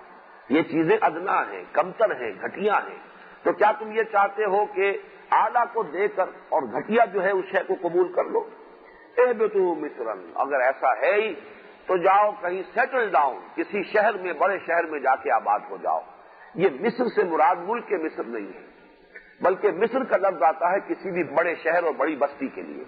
یہ چیزیں ادنا ہیں، کمتر ہیں، گھٹیا ہیں، تو کیا تم یہ چاہتے ہو کہ اعلیٰ کو دے کر اور گھٹیا جو ہے اس شے کو قبول کر لو؟ اہبطوا مصرا، اگر ایسا ہے ہی تو جاؤ کہیں سیٹل ڈاؤن، کسی شہر میں، بڑے شہر میں جا کے آباد ہو جاؤ۔ یہ مصر سے مراد ملک کے مصر نہیں ہے، بلکہ مصر کا لفظ آتا ہے کسی بھی بڑے شہر اور بڑی بستی کے لیے۔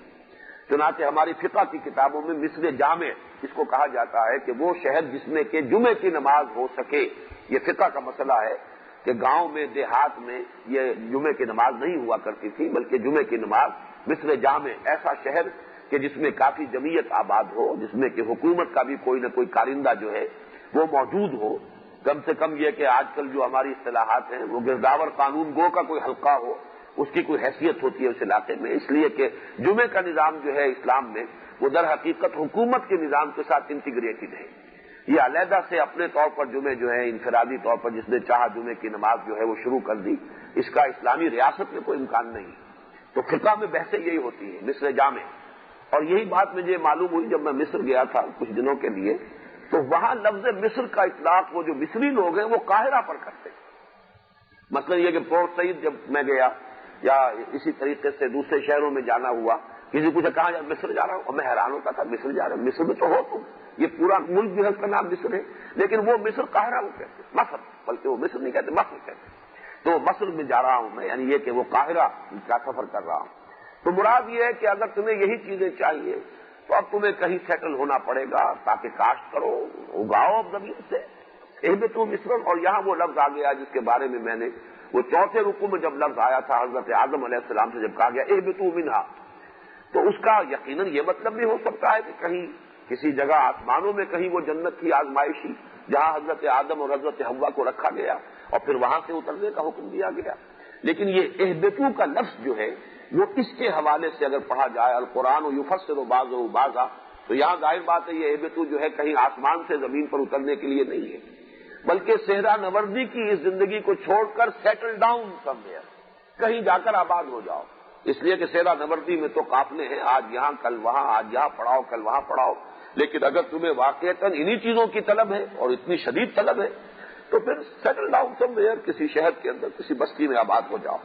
چنانچہ ہماری فقہ کی کتابوں میں مصر جامع اس کو کہا جاتا ہے کہ وہ شہر جس میں کہ جمعے کی نماز ہو سکے۔ یہ فقہ کا مسئلہ ہے کہ گاؤں میں، دیہات میں یہ جمعے کی نماز نہیں ہوا کرتی تھی، بلکہ جمعے کی نماز مصر جامع، ایسا شہر کہ جس میں کافی جمعیت آباد ہو، جس میں کہ حکومت کا بھی کوئی نہ کوئی کارندہ جو ہے وہ موجود ہو، کم سے کم یہ کہ آج کل جو ہماری اصطلاحات ہیں وہ گرداور قانون گو کا کوئی حلقہ ہو، اس کی کوئی حیثیت ہوتی ہے اس علاقے میں، اس لیے کہ جمعے کا نظام جو ہے اسلام میں وہ در حقیقت حکومت کے نظام کے ساتھ انٹیگریٹڈ ہے۔ یہ علیحدہ سے اپنے طور پر جمعے جو ہے انفرادی طور پر جس نے چاہا جمعے کی نماز جو ہے وہ شروع کر دی، اس کا اسلامی ریاست میں کوئی امکان نہیں۔ تو فقہ میں بحثیں یہی ہوتی ہیں مصر جامع، اور یہی بات مجھے معلوم ہوئی جب میں مصر گیا تھا کچھ دنوں کے لیے، تو وہاں لفظ مصر کا اطلاق وہ جو مصری لوگ ہیں وہ قاہرہ پر کرتے ہیں۔ مثلا یہ کہ پورٹ سعید جب میں گیا یا اسی طریقے سے دوسرے شہروں میں جانا ہوا، کسی کو کہا جائے مصر جا رہا ہوں، اور میں حیران ہوتا تھا مصر جا رہا ہوں، مصر میں تو ہو تم، یہ پورا ملک جو ہے اس کا نام مصر ہے، لیکن وہ مصر قاہرہ وہ کہتے ہیں، مصر، بلکہ وہ مصر نہیں کہتے مصر کہتے ہیں۔ تو مصر میں جا رہا ہوں میں، یعنی یہ کہ وہ قاہرہ کا سفر کر رہا ہوں۔ تو مراد یہ ہے کہ اگر تمہیں یہی چیزیں چاہیے تو اب تمہیں کہیں سیٹل ہونا پڑے گا تاکہ کاشت کرو، اگاؤ اب زمین سے، اہبطوا مصر، اور یہاں وہ لفظ آ گیا جس کے بارے میں میں نے وہ چوتھے رکوع میں جب لفظ آیا تھا حضرت آدم علیہ السلام سے جب کہا گیا اہبطوا منہا، تو اس کا یقیناً یہ مطلب بھی ہو سکتا ہے کہ کہیں کسی جگہ آسمانوں میں کہیں وہ جنت تھی آزمائشی جہاں حضرت آدم اور حضرت حوا کو رکھا گیا اور پھر وہاں سے اترنے کا حکم دیا گیا۔ لیکن یہ اہبطوا کا لفظ جو ہے وہ اس کے حوالے سے اگر پڑھا جائے القرآن یفسر بعضہ بعضا، تو یہاں ظاہر بات ہے یہ اہبطوا جو ہے کہیں آسمان سے زمین پر اترنے کے لیے نہیں ہے، بلکہ صحرا نوردی کی اس زندگی کو چھوڑ کر سیٹل ڈاؤن سم ویئر، کہیں جا کر آباد ہو جاؤ، اس لیے کہ صحرا نوردی میں تو قافلے ہیں، آج یہاں کل وہاں، آج یہاں پڑھاؤ کل وہاں پڑھاؤ، لیکن اگر تمہیں واقعتاً انہی چیزوں کی طلب ہے اور اتنی شدید طلب ہے تو پھر سیٹل ڈاؤن سم ویئر، کسی شہر کے اندر کسی بستی میں آباد ہو جاؤ۔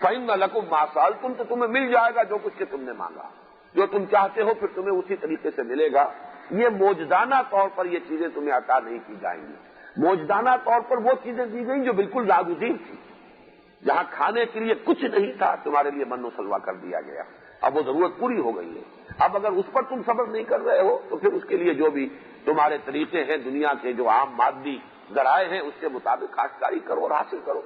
فَإِنَّ لَكُمْ مَا سَأَلْتُمْ، تو تمہیں مل جائے گا جو کچھ کہ تم نے مانگا، جو تم چاہتے ہو پھر تمہیں اسی طریقے سے ملے گا۔ یہ موجدانہ طور پر یہ چیزیں تمہیں عطا نہیں کی جائیں گی، موجدانہ طور پر وہ چیزیں دی گئیں جو بالکل ناگزیر تھی، جہاں کھانے کے لیے کچھ نہیں تھا تمہارے لیے من و سلوہ کر دیا گیا، اب وہ ضرورت پوری ہو گئی ہے۔ اب اگر اس پر تم صبر نہیں کر رہے ہو تو پھر اس کے لیے جو بھی تمہارے طریقے ہیں دنیا کے جو عام مادی ذرائع ہیں اس کے مطابق کاشتکاری کرو اور حاصل کرو۔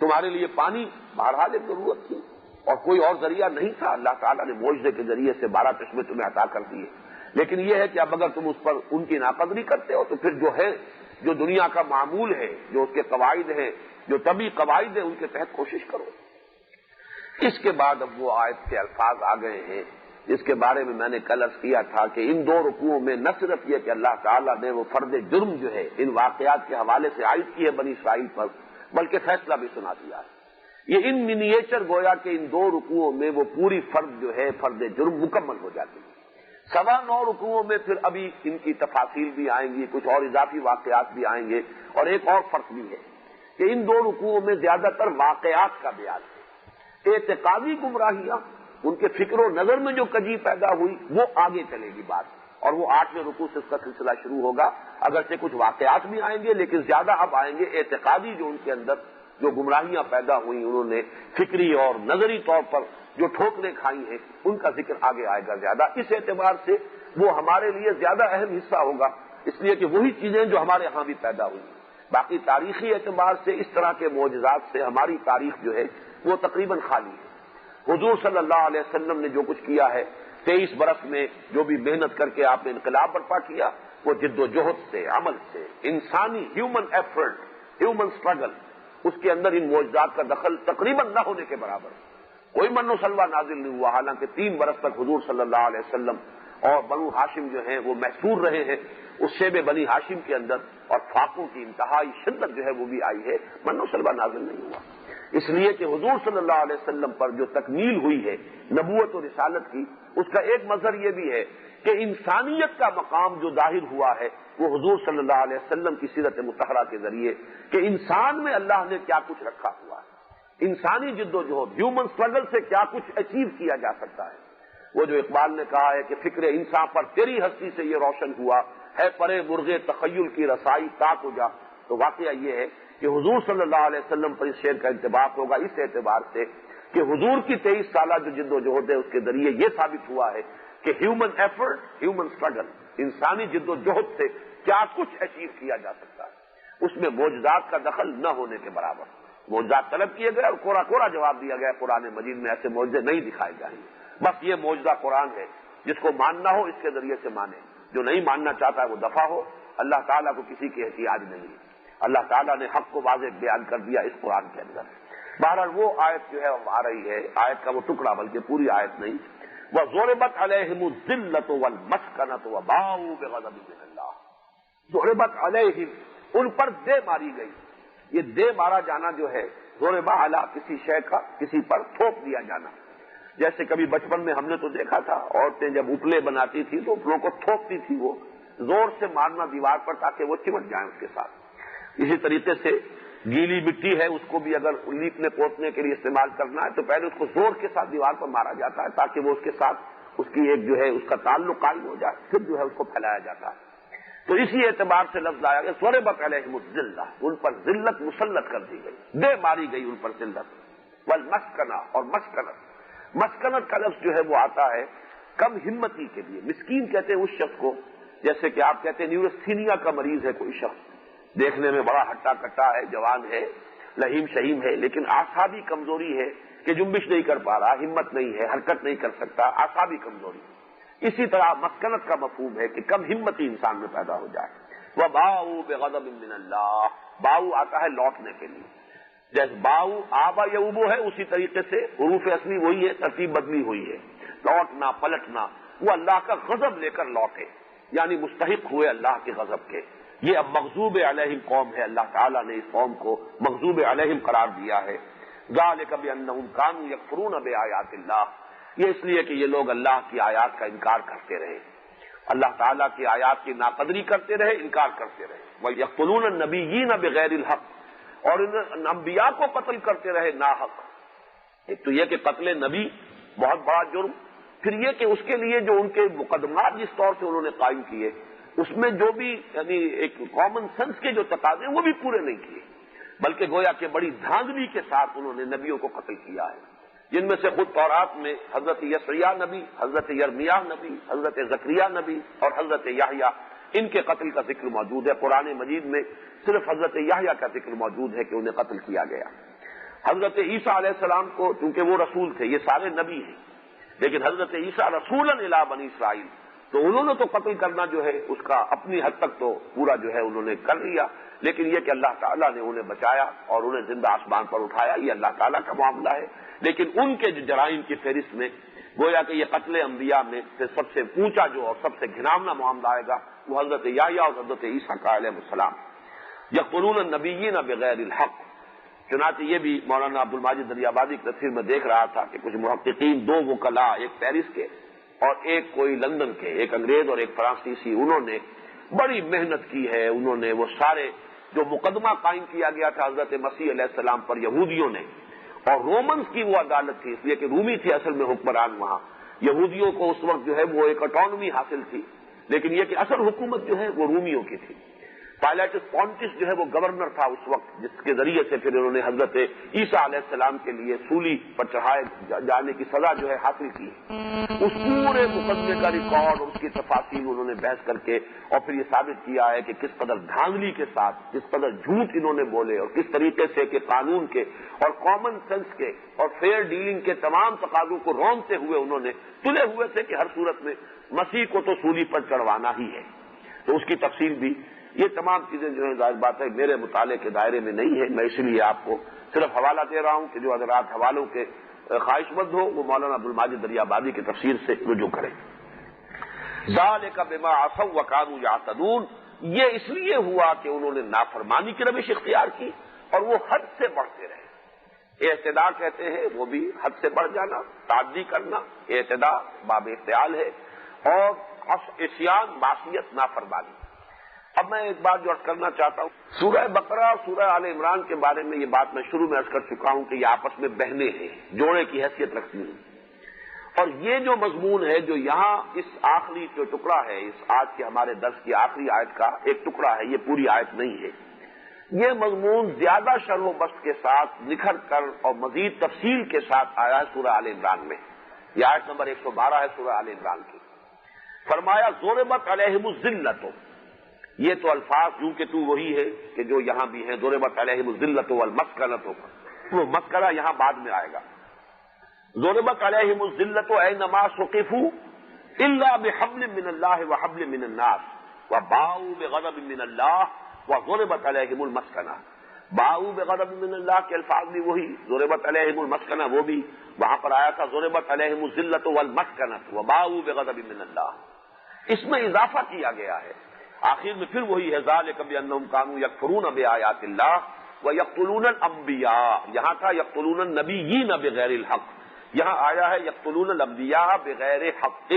تمہارے لیے پانی بہرحال ایک ضرورت تھی اور کوئی اور ذریعہ نہیں تھا، اللہ تعالیٰ نے معجزے کے ذریعے سے 12 چشمے تمہیں عطا کر دیے، لیکن یہ ہے کہ اب اگر تم اس پر ان کی ناقدری کرتے ہو تو پھر جو ہے جو دنیا کا معمول ہے، جو اس کے قواعد ہیں، جو طبی قواعد ہیں، ان کے تحت کوشش کرو۔ اس کے بعد اب وہ آیت کے الفاظ آ گئے ہیں جس کے بارے میں میں نے کل عرض کیا تھا کہ ان دو رکوعوں میں نہ صرف یہ کہ اللہ تعالیٰ نے وہ فرد جرم جو ہے ان واقعات کے حوالے سے عائد کی ہے بنی اسرائیل پر، بلکہ فیصلہ بھی سنا دیا ہے۔ یہ ان منیچر گویا کہ ان دو رکوعوں میں وہ پوری فرد جو ہے فرد جرم مکمل ہو جاتی ہے۔ 9.25 رکوعوں میں پھر ابھی ان کی تفاصیل بھی آئیں گی، کچھ اور اضافی واقعات بھی آئیں گے، اور ایک اور فرق بھی ہے کہ ان دو رکوعوں میں زیادہ تر واقعات کا بیان ہے، اعتقادی گمراہیاں، ان کے فکر و نظر میں جو کجی پیدا ہوئی وہ آگے چلے گی بات، اور وہ 8ویں رکوع سے اس کا سلسلہ شروع ہوگا، اگرچہ کچھ واقعات بھی آئیں گے لیکن زیادہ اب آئیں گے اعتقادی جو ان کے اندر جو گمراہیاں پیدا ہوئی، انہوں نے فکری اور نظری طور پر جو ٹھوکریں کھائی ہیں ان کا ذکر آگے آئے گا زیادہ۔ اس اعتبار سے وہ ہمارے لیے زیادہ اہم حصہ ہوگا، اس لیے کہ وہی چیزیں جو ہمارے ہاں بھی پیدا ہوئی ہیں۔ باقی تاریخی اعتبار سے اس طرح کے معجزات سے ہماری تاریخ جو ہے وہ تقریباً خالی ہے۔ حضور صلی اللہ علیہ وسلم نے جو کچھ کیا ہے 23 برس میں، جو بھی محنت کر کے آپ نے انقلاب برپا کیا، وہ جد و جہد سے، عمل سے، انسانی ہیومن ایفرٹ، ہیومن اسٹرگل، اس کے اندر ان معجزات کا دخل تقریباً نہ ہونے کے برابر۔ کوئی من و سلوہ نازل نہیں ہوا، حالانکہ 3 برس تک حضور صلی اللہ علیہ وسلم اور بنو ہاشم جو ہیں وہ محصور رہے ہیں اس شیب بنی ہاشم کے اندر، اور فاقوں کی انتہائی شدت جو ہے وہ بھی آئی ہے، من و سلوہ نازل نہیں ہوا، اس لیے کہ حضور صلی اللہ علیہ وسلم پر جو تکمیل ہوئی ہے نبوت و رسالت کی، اس کا ایک مظہر یہ بھی ہے کہ انسانیت کا مقام جو ظاہر ہوا ہے وہ حضور صلی اللہ علیہ وسلم کی سیرت مطہرہ کے ذریعے، کہ انسان میں اللہ نے کیا کچھ رکھا ہوا ہے، انسانی جد و جہد، ہیومن اسٹرگل سے کیا کچھ اچیو کیا جا سکتا ہے۔ وہ جو اقبال نے کہا ہے کہ فکر انسان پر تیری ہستی سے یہ روشن ہوا ہے، پرے مرغ تخیل کی رسائی تاک ہو جا، تو واقعہ یہ ہے کہ حضور صلی اللہ علیہ وسلم پر اس شعر کا انطباق ہوگا اس اعتبار سے کہ حضور کی 23 سالہ جو جد و جہد ہے اس کے ذریعے یہ ثابت ہوا ہے کہ ہیومن ایفرٹ، ہیومن اسٹرگل، انسانی جد و جہد سے کیا کچھ اچیو کیا جا سکتا ہے، اس میں معجزات کا دخل نہ ہونے کے برابر۔ معجزات طلب کیے گئے اور کوڑا کوڑا جواب دیا گیا، قرآن مجید میں ایسے معجزے نہیں دکھائے جائیں گے، بس یہ معجزہ قرآن ہے، جس کو ماننا ہو اس کے ذریعے سے مانے، جو نہیں ماننا چاہتا ہے وہ دفع ہو۔ اللہ تعالیٰ کو کسی کی احتیاج نہیں ہے، اللہ تعالیٰ نے حق کو واضح بیان کر دیا اس قرآن کے اندر۔ بہرحال وہ آیت جو ہے آ رہی ہے، آیت کا وہ ٹکڑا بلکہ پوری آیت نہیں، وَضُرِبَتْ عَلَيْهِمُ الذِّلَّةُ وَالْمَسْكَنَةُ وَبَاءُوا بِغَضَبٍ مِّنَ اللَّهِ، ضربت علیہم، ان پر دے ماری گئی. یہ دے مارا جانا جو ہے، ضرب علی کسی شے کا کسی پر تھوپ دیا جانا. جیسے کبھی بچپن میں ہم نے تو دیکھا تھا عورتیں جب اپلے بناتی تھی تو اپلوں کو تھوپتی تھی، وہ زور سے مارنا دیوار پر تاکہ وہ چمٹ جائیں اس کے ساتھ. اسی طریقے سے گیلی مٹی ہے، اس کو بھی اگر لیپنے پوتنے کے لیے استعمال کرنا ہے تو پہلے اس کو زور کے ساتھ دیوار پر مارا جاتا ہے تاکہ وہ اس کے ساتھ اس کی ایک جو ہے اس کا تعلق قائم ہو جائے، پھر جو ہے اس کو پھیلایا جاتا ہے. تو اسی اعتبار سے لفظ آیا کہ ضربت علیہم الذلہ، ان پر ذلت مسلط کر دی گئی، دے ماری گئی ان پر ذلت. والمسکنہ، اور مسکنت، مسکنت کا لفظ جو ہے وہ آتا ہے کم ہمتی کے لیے. مسکین کہتے ہیں اس شخص کو، جیسے کہ آپ کہتے ہیں نیورستھینیا کا مریض ہے کوئی شخص، دیکھنے میں بڑا ہٹا کٹا ہے، جوان ہے، لہیم شہیم ہے، لیکن اعصابی کمزوری ہے کہ جنبش نہیں کر پا رہا، ہمت نہیں ہے، حرکت نہیں کر سکتا، اعصابی کمزوری. اسی طرح مسکنت کا مفہوم ہے کہ کم ہمتی انسان میں پیدا ہو جائے. وَبَاءُوا بِغَضَبٍ مِّنَ اللَّهِ، باؤ آتا ہے لوٹنے کے لیے. جیسے باؤ آبا یعوبو ہے، اسی طریقے سے حروف اصلی وہی ہے، ترتیب بدلی ہوئی ہے. لوٹنا، پلٹنا، وہ اللہ کا غضب لے کر لوٹے، یعنی مستحق ہوئے اللہ کے غضب کے. یہ اب مغضوب علیہم قوم ہے، اللہ تعالیٰ نے اس قوم کو مغضوب علیہم قرار دیا ہے. ذالک بانہم کانوا یکفرون بآیات اللہ، یہ اس لیے کہ یہ لوگ اللہ کی آیات کا انکار کرتے رہے، اللہ تعالیٰ کی آیات کی ناقدری کرتے رہے، انکار کرتے رہے. وَيَقْتُلُونَ النَّبِيِّينَ بِغَيْرِ الْحَقِّ، اور ان انبیاء کو قتل کرتے رہے ناحق. ایک تو یہ کہ قتل نبی بہت بڑا جرم، پھر یہ کہ اس کے لیے جو ان کے مقدمات جس طور سے انہوں نے قائم کیے اس میں جو بھی یعنی ایک کامن سینس کے جو تقاضے وہ بھی پورے نہیں کیے، بلکہ گویا کہ بڑی دھاندلی کے ساتھ انہوں نے نبیوں کو قتل کیا ہے. جن میں سے خود تورات میں حضرت یسعیاہ نبی، حضرت یرمیاہ نبی، حضرت زکریا نبی اور حضرت یحییٰ، ان کے قتل کا ذکر موجود ہے. قرآن مجید میں صرف حضرت یحییٰ کا ذکر موجود ہے کہ انہیں قتل کیا گیا. حضرت عیسیٰ علیہ السلام کو، چونکہ وہ رسول تھے، یہ سارے نبی ہیں، لیکن حضرت عیسیٰ رسولا الی بنی اسرائیل، تو انہوں نے تو قتل کرنا جو ہے اس کا اپنی حد تک تو پورا جو ہے انہوں نے کر لیا، لیکن یہ کہ اللہ تعالیٰ نے انہیں بچایا اور انہیں زندہ آسمان پر اٹھایا، یہ اللہ تعالیٰ کا معاملہ ہے. لیکن ان کے جو جرائم کی فہرست میں گویا کہ یہ قتل انبیاء میں سے سب سے اونچا جو اور سب سے گھناؤنا معاملہ آئے گا وہ حضرت یحییٰ اور حضرت عیسیٰ کا علیہ السلام. یقتلون النبیین بغیر الحق، چنانچہ یہ بھی مولانا عبدالماجد دریابادی کی تفسیر میں دیکھ رہا تھا کہ کچھ محققین، دو وکلاء، ایک پیرس کے اور ایک کوئی لندن کے، ایک انگریز اور ایک فرانسیسی، انہوں نے بڑی محنت کی ہے. انہوں نے وہ سارے جو مقدمہ قائم کیا گیا تھا حضرت مسیح علیہ السلام پر یہودیوں نے، اور رومنز کی وہ عدالت تھی، اس لیے کہ رومی تھے اصل میں حکمران وہاں. یہودیوں کو اس وقت جو ہے وہ ایک اٹانومی حاصل تھی، لیکن یہ کہ اصل حکومت جو ہے وہ رومیوں کی تھی. پائلاٹس پونٹس جو ہے وہ گورنر تھا اس وقت، جس کے ذریعے سے پھر انہوں نے حضرت عیسیٰ علیہ السلام کے لیے سولی پر چڑھائے جانے کی سزا جو ہے حاصل کی. اس پورے مقدمے کا ریکارڈ اور اس کی تفاصیل انہوں نے بحث کر کے اور پھر یہ ثابت کیا ہے کہ کس قدر دھاندلی کے ساتھ، کس قدر جھوٹ انہوں نے بولے اور کس طریقے سے کہ قانون کے اور کامن سینس کے اور فیئر ڈیلنگ کے تمام تقاضوں کو رونتے ہوئے انہوں نے تلے ہوئے تھے کہ ہر صورت میں مسیح کو تو سولی پر چڑھوانا ہی ہے. تو اس کی تفصیل بھی، یہ تمام چیزیں جو ہے ظاہر بات ہے میرے مطالعے کے دائرے میں نہیں ہے، میں اس لیے آپ کو صرف حوالہ دے رہا ہوں کہ جو حضرات حوالوں کے خواہش مند ہو وہ مولانا عبدالماجد دریابادی کی تفسیر سے رجوع کریں. ذالک بما عصوا وکانوا یعتدون، یہ اس لیے ہوا کہ انہوں نے نافرمانی کی روش اختیار کی اور وہ حد سے بڑھتے رہے. اعتداء کہتے ہیں وہ بھی حد سے بڑھ جانا، تعدی کرنا، اعتداء باب افتعال ہے، اور عصیان معصیت نافرمانی. اب میں ایک بات جو عرض کرنا چاہتا ہوں، سورہ بقرہ اور سورہ آل عمران کے بارے میں یہ بات میں شروع میں عرض کر چکا ہوں کہ یہ آپس میں بہنے ہیں، جوڑے کی حیثیت رکھتی ہیں. اور یہ جو مضمون ہے جو یہاں اس آخری جو ٹکڑا ہے، اس آج کے ہمارے درس کی آخری آیت کا ایک ٹکڑا ہے، یہ پوری آیت نہیں ہے. یہ مضمون زیادہ شرح و بسط کے ساتھ نکھر کر اور مزید تفصیل کے ساتھ آیا ہے سورہ آل عمران میں. یہ آیت نمبر 112 ہے سورہ آل عمران کی. فرمایا ضربت علیہم الذلۃ، یہ تو الفاظ جو کہ تو وہی ہے کہ جو یہاں بھی ہے، ضربت علیہم الذلۃ والمسکنۃ، وہ مسکنہ یہاں بعد میں آئے گا. ضربت علیہم الذلۃ اینما ثقفوا الا بحبل من اللہ وحبل من الناس وباؤوا بغضب من اللہ وضربت علیہم المسکنہ. باؤوا بغضب من اللہ کے الفاظ بھی وہی، ضربت علیہم المسکنہ وہ بھی وہاں پر آیا تھا، ضربت علیہم الذلۃ والمسکنۃ وباؤوا بغضب من اللہ. اس میں اضافہ کیا گیا ہے آخر میں پھر وہی ہے ذالک بانہم کانوا یکفرون بآیات اللہ ویقتلون الانبیاء، یہاں تھا یقتلون النبیین بغیر الحق، یہاں آیا ہے یقتلون الانبیاء بغیر حق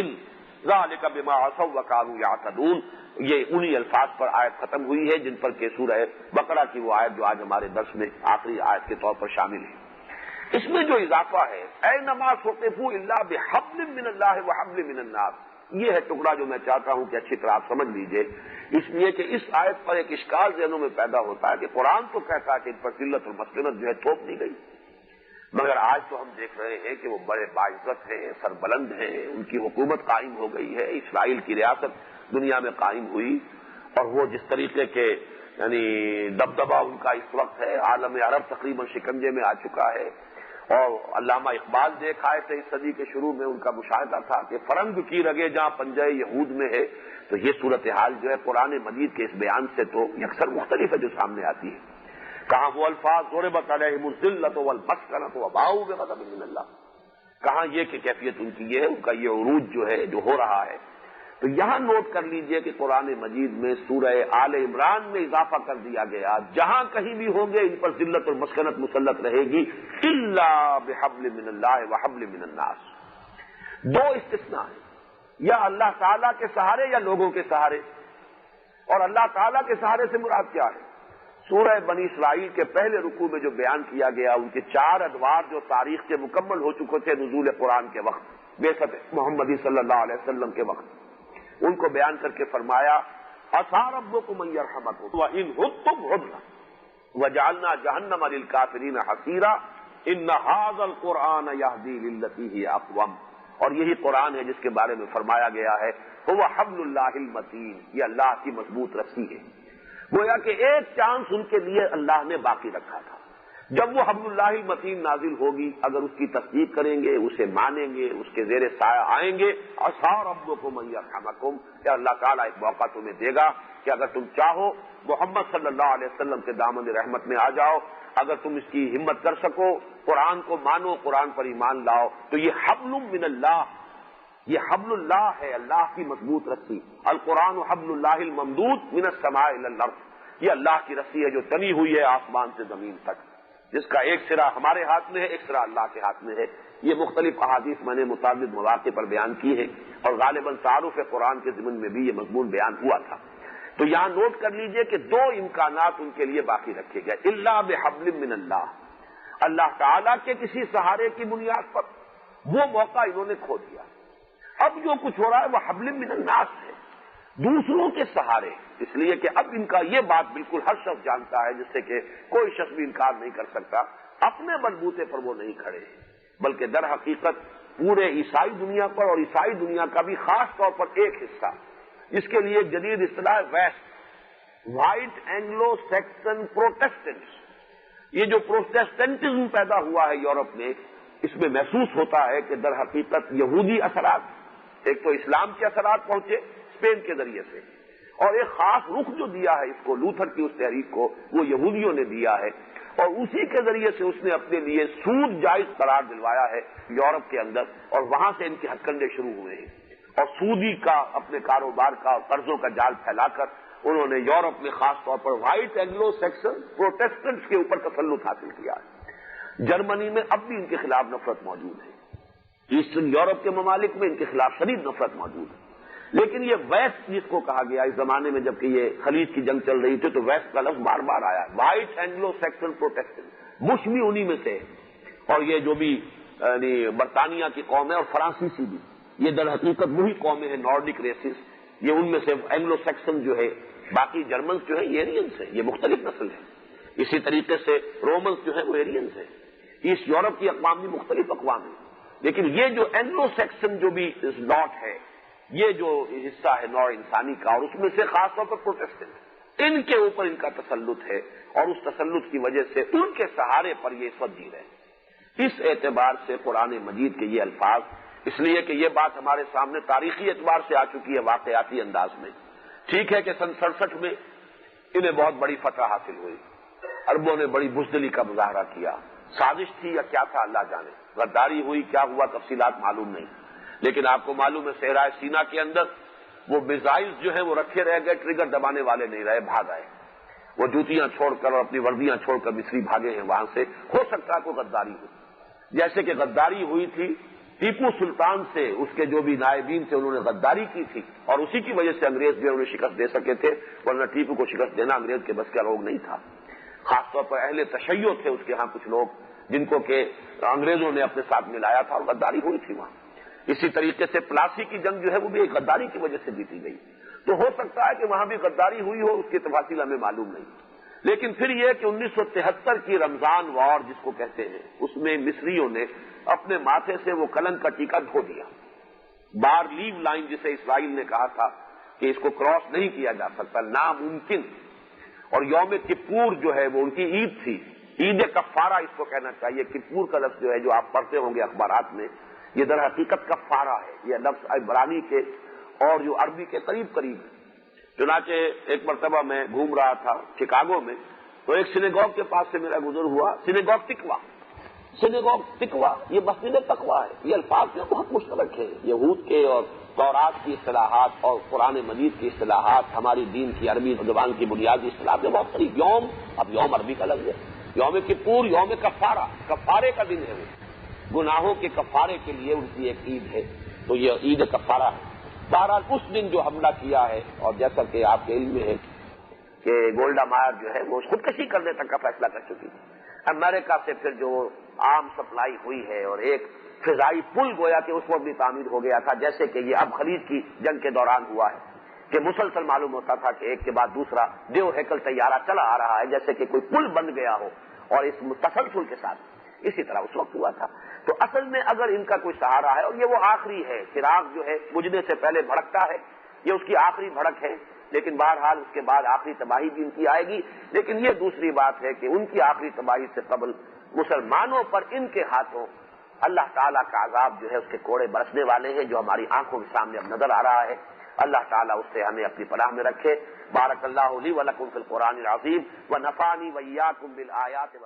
ذالک بما عصوا وکانوا یعتدون۔ یہ انہی الفاظ پر آیت ختم ہوئی ہے جن پر کہ سورہ بقرہ کی وہ آیت جو آج ہمارے درس میں آخری آیت کے طور پر شامل ہے۔ اس میں جو اضافہ ہے اینما ثقفوا الا بحبل من اللہ وحبل من الناس، یہ ہے ٹکڑا جو میں چاہتا ہوں کہ اچھی طرح آپ سمجھ لیجئے، اس لیے کہ اس آیت پر ایک اشکال ذہنوں میں پیدا ہوتا ہے کہ قرآن تو کہتا ہے کہ ان پر ذلت اور مسکنت جو ہے تھوپ دی گئی، مگر آج تو ہم دیکھ رہے ہیں کہ وہ بڑے باعزت ہیں، سربلند ہیں، ان کی حکومت قائم ہو گئی ہے، اسرائیل کی ریاست دنیا میں قائم ہوئی، اور وہ جس طریقے کے یعنی دبدبہ ان کا اس وقت ہے، عالم عرب تقریباً شکنجے میں آ چکا ہے۔ اور علامہ اقبال دیکھ آئے تھے اس صدی کے شروع میں، ان کا مشاہدہ تھا کہ فرنگ کی رگے جہاں پنجہ یہود میں ہے، تو یہ صورتحال جو ہے قرآن مجید کے اس بیان سے تو یکسر مختلف ہے جو سامنے آتی ہے۔ کہاں وہ الفاظ ضربت علیہم الذلۃ والمسکنۃ وباؤوا بغضب من اللہ، کہاں یہ کہ کیفیت ان کی یہ ہے، ان کا یہ عروج جو ہے جو ہو رہا ہے۔ تو یہاں نوٹ کر لیجئے کہ قرآن مجید میں سورہ آل عمران میں اضافہ کر دیا گیا، جہاں کہیں بھی ہوں گے ان پر ذلت اور مسکنت مسلط رہے گی الا بحبل من اللہ وحبل من الناس۔ دو استثناء ہیں، یا اللہ تعالیٰ کے سہارے یا لوگوں کے سہارے، اور اللہ تعالیٰ کے سہارے سے مراد کیا ہے؟ سورہ بنی اسرائیل کے پہلے رکوع میں جو بیان کیا گیا، ان کے 4 ادوار جو تاریخ کے مکمل ہو چکے تھے نزول قرآن کے وقت، بعثت محمدی صلی اللہ علیہ وسلم کے وقت، ان کو بیان کر کے فرمایا عسیٰ ربکم ان یرحمکم وان عدتم عدنا وجعلنا جہنم للکافرین حصیرا ان ھذا القرآن یہدی للتی ہی اقوم، اور یہی قرآن ہے جس کے بارے میں فرمایا گیا ہے هو حبل اللہ المتین، یہ اللہ کی مضبوط رسی ہے۔ گویا کہ ایک چانس ان کے لیے اللہ نے باقی رکھا تھا، جب وہ حبل اللہ المتین نازل ہوگی، اگر اس کی تصدیق کریں گے، اسے مانیں گے، اس کے زیر سایہ آئیں گے، عسیٰ ربکم ان یرحمکم، کہ اللہ تعالیٰ ایک موقع تمہیں دے گا کہ اگر تم چاہو محمد صلی اللہ علیہ وسلم کے دامن رحمت میں آ جاؤ، اگر تم اس کی ہمت کر سکو، قرآن کو مانو، قرآن پر ایمان لاؤ، تو یہ حبل من اللہ، یہ حبل اللہ ہے، اللہ کی مضبوط رسی۔ القرآن حبل اللہ الممدود من السماء الی الارض، یہ اللہ کی رسی ہے جو تنی ہوئی ہے آسمان سے زمین تک، جس کا ایک سرا ہمارے ہاتھ میں ہے، ایک سرا اللہ کے ہاتھ میں ہے۔ یہ مختلف احادیث میں نے متعدد مواقع پر بیان کی ہے، اور غالباً تعارف قرآن کے ضمن میں بھی یہ مضمون بیان ہوا تھا۔ تو یہاں نوٹ کر لیجئے کہ 2 امکانات ان کے لیے باقی رکھے گئے، الا بحبل من اللہ، اللہ تعالیٰ کے کسی سہارے کی بنیاد پر، وہ موقع انہوں نے کھو دیا۔ اب جو کچھ ہو رہا ہے وہ حبل من الناس ہے، دوسروں کے سہارے، اس لیے کہ اب ان کا یہ بات بالکل ہر شخص جانتا ہے، جس سے کہ کوئی شخص بھی انکار نہیں کر سکتا، اپنے بلبوتے پر وہ نہیں کھڑے، بلکہ در حقیقت پورے عیسائی دنیا پر، اور عیسائی دنیا کا بھی خاص طور پر ایک حصہ، اس کے لیے ایک جدید اصطلاح ویسٹ، وائٹ اینگلو سیکسن پروٹیسٹنٹس، یہ جو پروٹیسٹنٹزم پیدا ہوا ہے یورپ میں، اس میں محسوس ہوتا ہے کہ در حقیقت یہودی اثرات، ایک تو اسلام کے اثرات پہنچے اسپین کے ذریعے سے، اور ایک خاص رخ جو دیا ہے اس کو، لوتھر کی اس تحریک کو، وہ یہودیوں نے دیا ہے، اور اسی کے ذریعے سے اس نے اپنے لیے سود جائز قرار دلوایا ہے یورپ کے اندر، اور وہاں سے ان کے ہتھ کنڈے شروع ہوئے ہیں، اور سودی کا اپنے کاروبار کا اور قرضوں کا جال پھیلا کر انہوں نے یورپ میں خاص طور پر وائٹ اینگلو سیکسن پروٹیسٹنٹس کے اوپر تسلط حاصل کیا ہے۔ جرمنی میں اب بھی ان کے خلاف نفرت موجود ہے، ایسٹرن یورپ کے ممالک میں ان کے خلاف شدید نفرت موجود ہے، لیکن یہ ویسٹ جس کو کہا گیا اس زمانے میں جبکہ یہ خلیج کی جنگ چل رہی تھی تو ویسٹ کا لفظ بار بار آیا، white Anglo Saxon Protestant, Bush بھی انہی میں سے، اور یہ جو بھی یعنی برطانیہ کی قوم ہے اور فرانسیسی بھی، یہ در حقیقت وہی قومیں ہیں نارڈک ریسز، یہ ان میں سے اینگلو سیکسن جو ہے، باقی جرمنس جو ہے یہ ایرینز ہیں، یہ مختلف نسل ہے، اسی طریقے سے رومنس جو ہے وہ ایرینز ہیں، ایسٹ یورپ کی اقوام بھی مختلف اقوام ہیں، لیکن یہ جو اینگلو سیکسن جو بھی لاٹ ہے، یہ جو حصہ ہے نوع انسانی کا، اور اس میں سے خاص طور پر پروٹیسٹنٹ، ان کے اوپر ان کا تسلط ہے، اور اس تسلط کی وجہ سے ان کے سہارے پر یہ اس وقت جی رہے ہیں۔ اس اعتبار سے قرآن مجید کے یہ الفاظ، اس لیے کہ یہ بات ہمارے سامنے تاریخی اعتبار سے آ چکی ہے واقعاتی انداز میں۔ ٹھیک ہے کہ سن 67 میں انہیں بہت بڑی فتح حاصل ہوئی، عربوں نے بڑی بزدلی کا مظاہرہ کیا، سازش تھی یا کیا تھا اللہ جانے، غداری ہوئی، کیا ہوا تفصیلات معلوم نہیں، لیکن آپ کو معلوم ہے صحرائے سینا کے اندر وہ میزائل جو ہیں وہ رکھے رہ گئے، ٹریگر دبانے والے نہیں رہے، بھاگ آئے، وہ جوتیاں چھوڑ کر اور اپنی وردیاں چھوڑ کر مصری بھاگے ہیں وہاں سے۔ ہو سکتا ہے کوئی غداری ہو، جیسے کہ غداری ہوئی تھی ٹیپو سلطان سے، اس کے جو بھی نائبین تھے انہوں نے غداری کی تھی، اور اسی کی وجہ سے انگریز بھی انہیں شکست دے سکے تھے، ورنہ ٹیپو کو شکست دینا انگریز کے بس کا لوگ نہیں تھا۔ خاص طور پر اہل تشیع تھے اس کے ہاں کچھ لوگ، جن کو کہ انگریزوں نے اپنے ساتھ ملایا تھا، اور غداری ہوئی تھی وہاں۔ اسی طریقے سے پلاسی کی جنگ جو ہے وہ بھی ایک غداری کی وجہ سے جیتی گئی، تو ہو سکتا ہے کہ وہاں بھی غداری ہوئی ہو، اس کی تفاصیل ہمیں معلوم نہیں۔ لیکن پھر یہ کہ 1973 کی رمضان وار جس کو کہتے ہیں، اس میں مصریوں نے اپنے ماتھے سے وہ کلنک کا ٹیکہ دھو دیا، بار لیو لائن جسے اسرائیل نے کہا تھا کہ اس کو کراس نہیں کیا جا سکتا، ناممکن۔ اور یوم کپور جو ہے وہ ان کی عید تھی، عید کفارہ اس کو کہنا چاہیے۔ کپور کا لفظ جو ہے جو آپ پڑھتے ہوں گے اخبارات میں، یہ در حقیقت کفارہ ہے، یہ لفظ عبرانی کے اور جو عربی کے قریب قریب ہے۔ چنانچہ ایک مرتبہ میں گھوم رہا تھا شکاگو میں، تو ایک سینیگوگ کے پاس سے میرا گزر ہوا، سینیگوگ تقویٰ، یہ مسجد تقویٰ ہے، یہ الفاظ جو بہت مشترک ہے، یہود کے اور تورات کی اصطلاحات اور قرآن مجید کی اصطلاحات، ہماری دین کی عربی زبان کی بنیادی اصطلاحات میں بہت قریب۔ یوم، اب یوم عربی کا لفظ ہے، یوم کپور، یوم کفارہ، کفارے کا دن ہے، وہ گناہوں کے کفارے کے لیے ان کی ایک عید ہے، تو یہ عید کفارہ ہے۔ بہرحال اس دن جو حملہ کیا ہے، اور جیسا کہ آپ کے علم میں ہے کہ گولڈا مائر جو ہے وہ خودکشی کرنے تک کا فیصلہ کر چکی تھی، امریکہ سے پھر جو عام سپلائی ہوئی ہے، اور ایک فضائی پل گویا کہ اس وقت بھی تعمیر ہو گیا تھا، جیسے کہ یہ اب خلیج کی جنگ کے دوران ہوا ہے کہ مسلسل معلوم ہوتا تھا کہ ایک کے بعد دوسرا دیو ہیکل طیارہ چلا آ رہا ہے، جیسے کہ کوئی پل بن گیا ہو، اور اس تسلسل کے ساتھ اسی طرح اس وقت ہوا تھا۔ تو اصل میں اگر ان کا کوئی سہارا ہے، اور یہ وہ آخری ہے، چراغ جو ہے بجھنے سے پہلے بھڑکتا ہے، یہ اس کی آخری بھڑک ہے، لیکن بہرحال اس کے بعد آخری تباہی بھی ان کی آئے گی۔ لیکن یہ دوسری بات ہے کہ ان کی آخری تباہی سے قبل مسلمانوں پر ان کے ہاتھوں اللہ تعالیٰ کا عذاب جو ہے اس کے کوڑے برسنے والے ہیں، جو ہماری آنکھوں کے سامنے اب نظر آ رہا ہے۔ اللہ تعالیٰ اس سے ہمیں اپنی پناہ میں رکھے۔ بارک اللہ لی و لکم فی القرآن العظیم و نفعنی و ایاکم بالآیات و